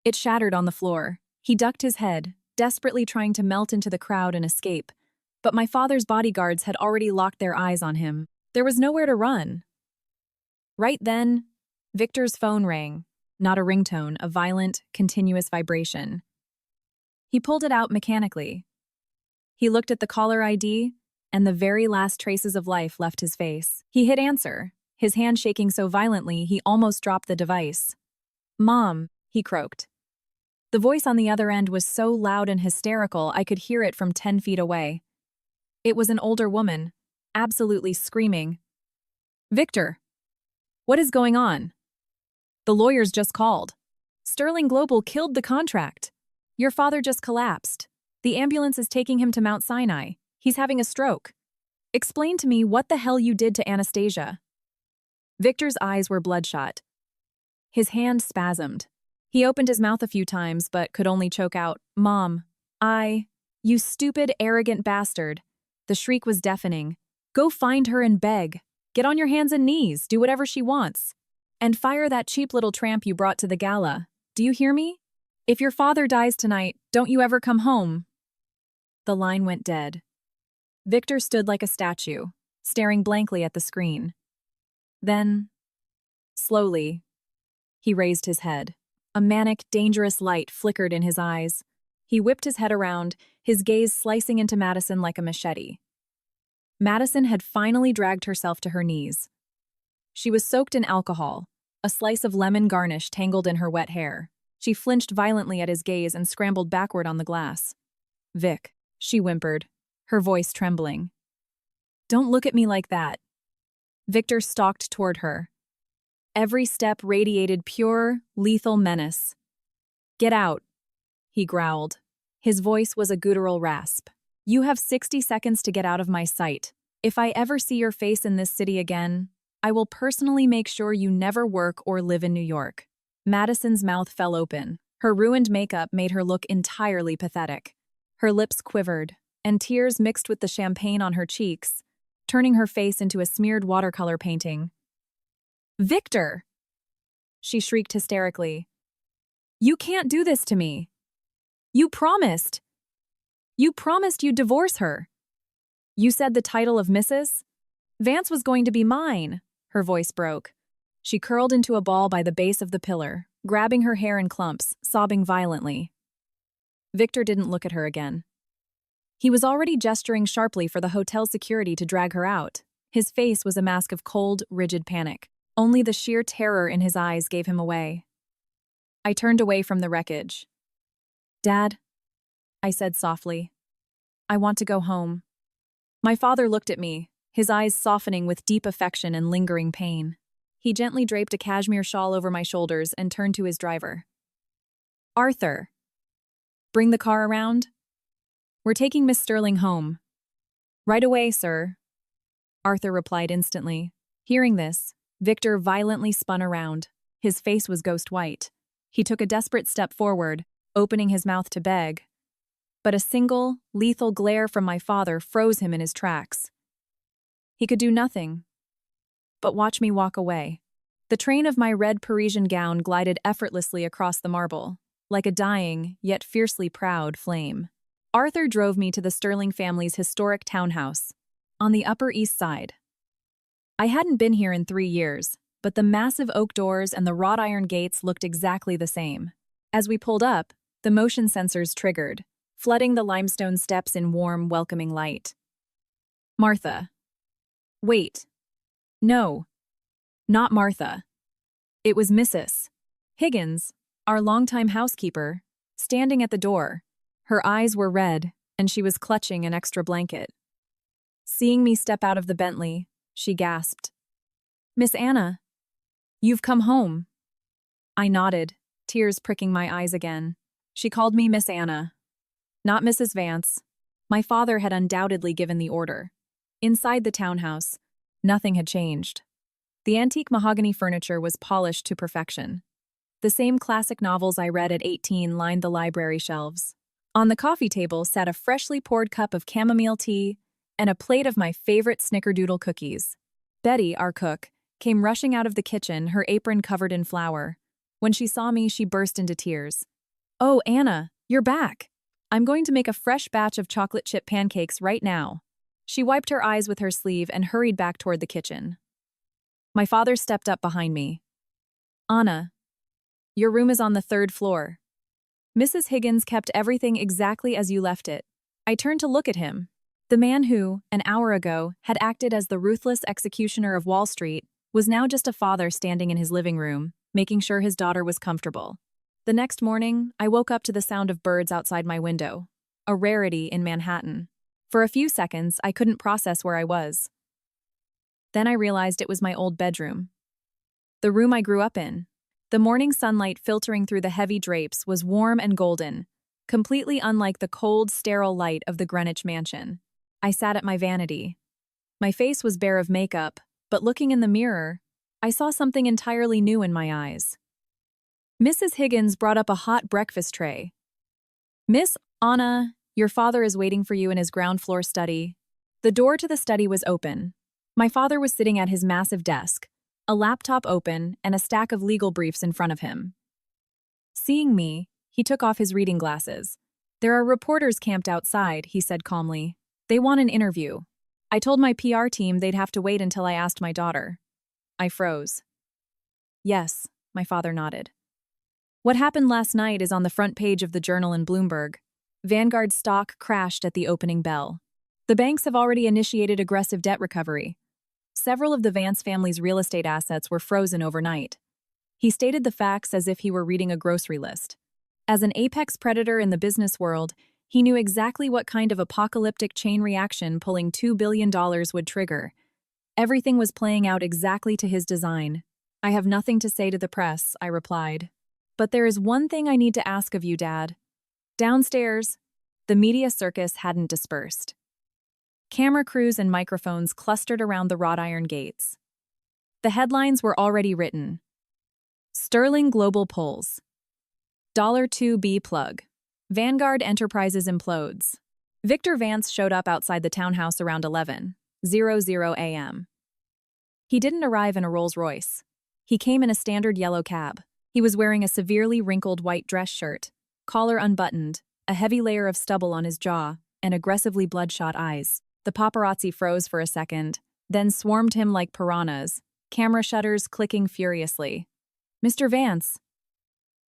It shattered on the floor. He ducked his head, desperately trying to melt into the crowd and escape. But my father's bodyguards had already locked their eyes on him. There was nowhere to run. Right then, Victor's phone rang. Not a ringtone, a violent, continuous vibration. He pulled it out mechanically. He looked at the caller ID, and the very last traces of life left his face. He hit answer, his hand shaking so violently he almost dropped the device. "Mom," he croaked. The voice on the other end was so loud and hysterical I could hear it from 10 feet away. It was an older woman, absolutely screaming. "Victor, what is going on? The lawyers just called. Sterling Global killed the contract. Your father just collapsed. The ambulance is taking him to Mount Sinai. He's having a stroke. Explain to me what the hell you did to Anastasia." Victor's eyes were bloodshot. His hand spasmed. He opened his mouth a few times but could only choke out, "Mom, you stupid, arrogant bastard." The shriek was deafening. "Go find her and beg. Get on your hands and knees, do whatever she wants. And fire that cheap little tramp you brought to the gala. Do you hear me? If your father dies tonight, don't you ever come home." The line went dead. Victor stood like a statue, staring blankly at the screen. Then, slowly, he raised his head. A manic, dangerous light flickered in his eyes. He whipped his head around, his gaze slicing into Madison like a machete. Madison had finally dragged herself to her knees. She was soaked in alcohol, a slice of lemon garnish tangled in her wet hair. She flinched violently at his gaze and scrambled backward on the glass. "Vic," she whimpered, her voice trembling. "Don't look at me like that." Victor stalked toward her. Every step radiated pure, lethal menace. "Get out," he growled, His voice was a guttural rasp. "You have 60 seconds to get out of my sight. If I ever see your face in this city again, I will personally make sure you never work or live in New York." Madison's mouth fell open. Her ruined makeup made her look entirely pathetic. Her lips quivered, and tears mixed with the champagne on her cheeks, turning her face into a smeared watercolor painting. "Victor!" she shrieked hysterically. "You can't do this to me. You promised. You promised you'd divorce her. You said the title of Mrs. Vance was going to be mine." Her voice broke. She curled into a ball by the base of the pillar, grabbing her hair in clumps, sobbing violently. Victor didn't look at her again. He was already gesturing sharply for the hotel security to drag her out. His face was a mask of cold, rigid panic. Only the sheer terror in his eyes gave him away. I turned away from the wreckage. "Dad," I said softly, "I want to go home." My father looked at me, his eyes softening with deep affection and lingering pain. He gently draped a cashmere shawl over my shoulders and turned to his driver. "Arthur, bring the car around. We're taking Miss Sterling home." "Right away, sir," Arthur replied instantly. Hearing this, Victor violently spun around. His face was ghost white. He took a desperate step forward, opening his mouth to beg. But a single, lethal glare from my father froze him in his tracks. He could do nothing but watch me walk away. The train of my red Parisian gown glided effortlessly across the marble, like a dying, yet fiercely proud flame. Arthur drove me to the Sterling family's historic townhouse, on the Upper East Side. I hadn't been here in 3 years, but the massive oak doors and the wrought iron gates looked exactly the same. As we pulled up, the motion sensors triggered, flooding the limestone steps in warm, welcoming light. "Martha." Wait. No. Not Martha. It was Mrs. Higgins, our longtime housekeeper, standing at the door. Her eyes were red, and she was clutching an extra blanket. Seeing me step out of the Bentley, she gasped, "Miss Anna, you've come home." I nodded, tears pricking my eyes again. She called me Miss Anna, not Mrs. Vance. My father had undoubtedly given the order. Inside the townhouse, nothing had changed. The antique mahogany furniture was polished to perfection. The same classic novels I read at 18 lined the library shelves. On the coffee table sat a freshly poured cup of chamomile tea and a plate of my favorite snickerdoodle cookies. Betty, our cook, came rushing out of the kitchen, her apron covered in flour. When she saw me, she burst into tears. "Oh, Anna, you're back. I'm going to make a fresh batch of chocolate chip pancakes right now." She wiped her eyes with her sleeve and hurried back toward the kitchen. My father stepped up behind me. "Anna, your room is on the 3rd floor. Mrs. Higgins kept everything exactly as you left it." I turned to look at him. The man who, an hour ago, had acted as the ruthless executioner of Wall Street was now just a father standing in his living room, making sure his daughter was comfortable. The next morning, I woke up to the sound of birds outside my window, a rarity in Manhattan. For a few seconds, I couldn't process where I was. Then I realized it was my old bedroom. The room I grew up in. The morning sunlight filtering through the heavy drapes was warm and golden, completely unlike the cold, sterile light of the Greenwich mansion. I sat at my vanity. My face was bare of makeup, but looking in the mirror, I saw something entirely new in my eyes. Mrs. Higgins brought up a hot breakfast tray. "Miss Anna, your father is waiting for you in his ground floor study." The door to the study was open. My father was sitting at his massive desk, a laptop open and a stack of legal briefs in front of him. Seeing me, he took off his reading glasses. "There are reporters camped outside," he said calmly. "They want an interview." I told my PR team they'd have to wait until I asked my daughter. I froze. "Yes," my father nodded. "What happened last night is on the front page of the Journal and Bloomberg. Vanguard stock crashed at the opening bell. The banks have already initiated aggressive debt recovery. Several of the Vance family's real estate assets were frozen overnight." He stated the facts as if he were reading a grocery list. As an apex predator in the business world, he knew exactly what kind of apocalyptic chain reaction pulling $2 billion would trigger. Everything was playing out exactly to his design. "I have nothing to say to the press," I replied. "But there is one thing I need to ask of you, Dad." Downstairs, The media circus hadn't dispersed. Camera crews and microphones clustered around the wrought iron gates. The headlines were already written. Sterling Global pulls. $2B plug. Vanguard Enterprises implodes. Victor Vance showed up outside the townhouse around 11:00 a.m. He didn't arrive in a Rolls-Royce. He came in a standard yellow cab. He was wearing a severely wrinkled white dress shirt, collar unbuttoned, a heavy layer of stubble on his jaw, and aggressively bloodshot eyes. The paparazzi froze for a second, then swarmed him like piranhas, camera shutters clicking furiously. "Mr. Vance,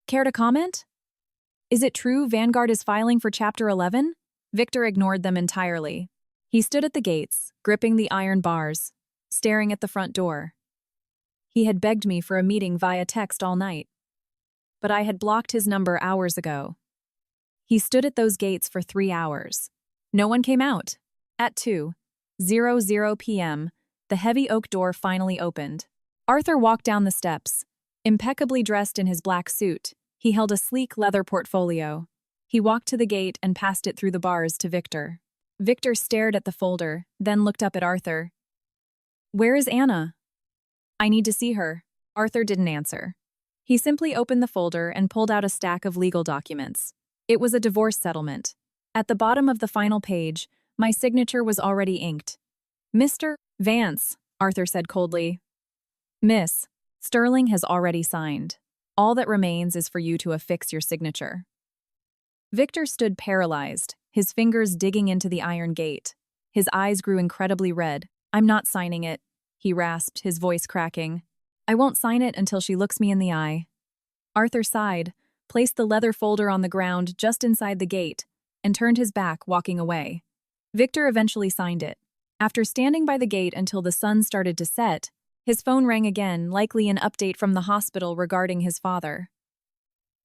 care to comment? Is it true Vanguard is filing for Chapter 11? Victor ignored them entirely. He stood at the gates, gripping the iron bars, staring at the front door. He had begged me for a meeting via text all night. But I had blocked his number hours ago. He stood at those gates for 3 hours. No one came out. At 2:00 p.m., the heavy oak door finally opened. Arthur walked down the steps. Impeccably dressed in his black suit, he held a sleek leather portfolio. He walked to the gate and passed it through the bars to Victor. Victor stared at the folder, then looked up at Arthur. "Where is Anna?" "I need to see her." Arthur didn't answer. He simply opened the folder and pulled out a stack of legal documents. It was a divorce settlement. At the bottom of the final page, my signature was already inked. "Mr. Vance," Arthur said coldly. "Miss, Sterling has already signed. All that remains is for you to affix your signature." Victor stood paralyzed, his fingers digging into the iron gate. His eyes grew incredibly red. "I'm not signing it," he rasped, his voice cracking. "I won't sign it until she looks me in the eye." Arthur sighed, placed the leather folder on the ground just inside the gate, and turned his back, walking away. Victor eventually signed it. After standing by the gate until the sun started to set, his phone rang again, likely an update from the hospital regarding his father.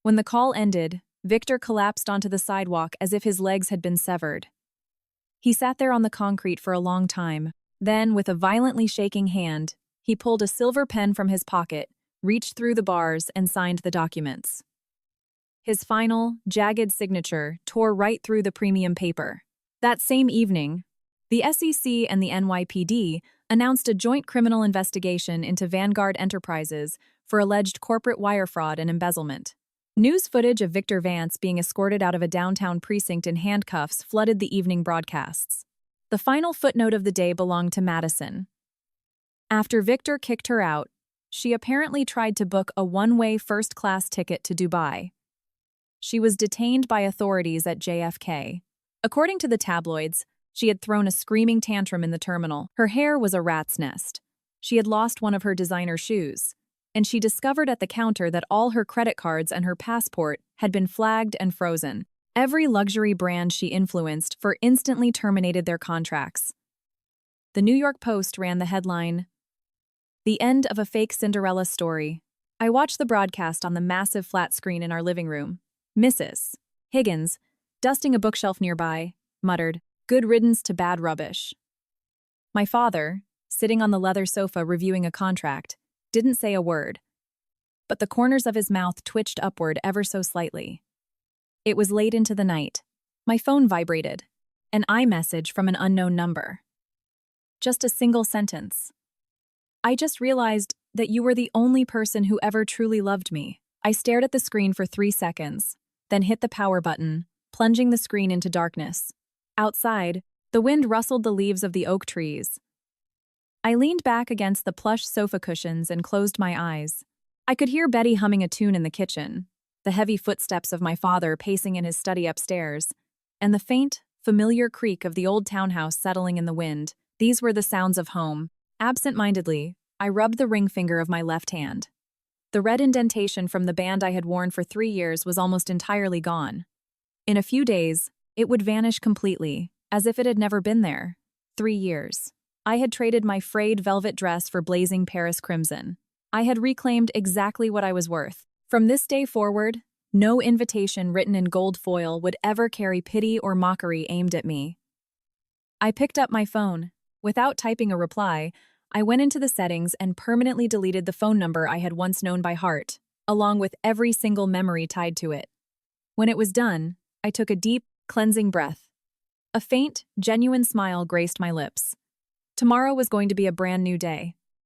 When the call ended, Victor collapsed onto the sidewalk as if his legs had been severed. He sat there on the concrete for a long time. Then, with a violently shaking hand, he pulled a silver pen from his pocket, reached through the bars, and signed the documents. His final, jagged signature tore right through the premium paper. That same evening, the SEC and the NYPD announced a joint criminal investigation into Vanguard Enterprises for alleged corporate wire fraud and embezzlement. News footage of Victor Vance being escorted out of a downtown precinct in handcuffs flooded the evening broadcasts. The final footnote of the day belonged to Madison. After Victor kicked her out, she apparently tried to book a one-way first-class ticket to Dubai. She was detained by authorities at JFK. According to the tabloids, she had thrown a screaming tantrum in the terminal. Her hair was a rat's nest. She had lost one of her designer shoes, and she discovered at the counter that all her credit cards and her passport had been flagged and frozen. Every luxury brand she influenced instantly terminated their contracts. The New York Post ran the headline, "The End of a Fake Cinderella Story." I watched the broadcast on the massive flat screen in our living room. Mrs. Higgins, dusting a bookshelf nearby, muttered, "Good riddance to bad rubbish." My father, sitting on the leather sofa reviewing a contract, didn't say a word, but the corners of his mouth twitched upward ever so slightly. It was late into the night. My phone vibrated. An iMessage from an unknown number. Just a single sentence. "I just realized that you were the only person who ever truly loved me." I stared at the screen for 3 seconds, then hit the power button, plunging the screen into darkness. Outside, the wind rustled the leaves of the oak trees. I leaned back against the plush sofa cushions and closed my eyes. I could hear Betty humming a tune in the kitchen, the heavy footsteps of my father pacing in his study upstairs, and the faint, familiar creak of the old townhouse settling in the wind. These were the sounds of home. Absent-mindedly, I rubbed the ring finger of my left hand. The red indentation from the band I had worn for 3 years was almost entirely gone. In a few days, it would vanish completely, as if it had never been there. 3 years. I had traded my frayed velvet dress for blazing Paris crimson. I had reclaimed exactly what I was worth. From this day forward, no invitation written in gold foil would ever carry pity or mockery aimed at me. I picked up my phone. Without typing a reply, I went into the settings and permanently deleted the phone number I had once known by heart, along with every single memory tied to it. When it was done, I took a deep, cleansing breath. A faint, genuine smile graced my lips. Tomorrow was going to be a brand new day.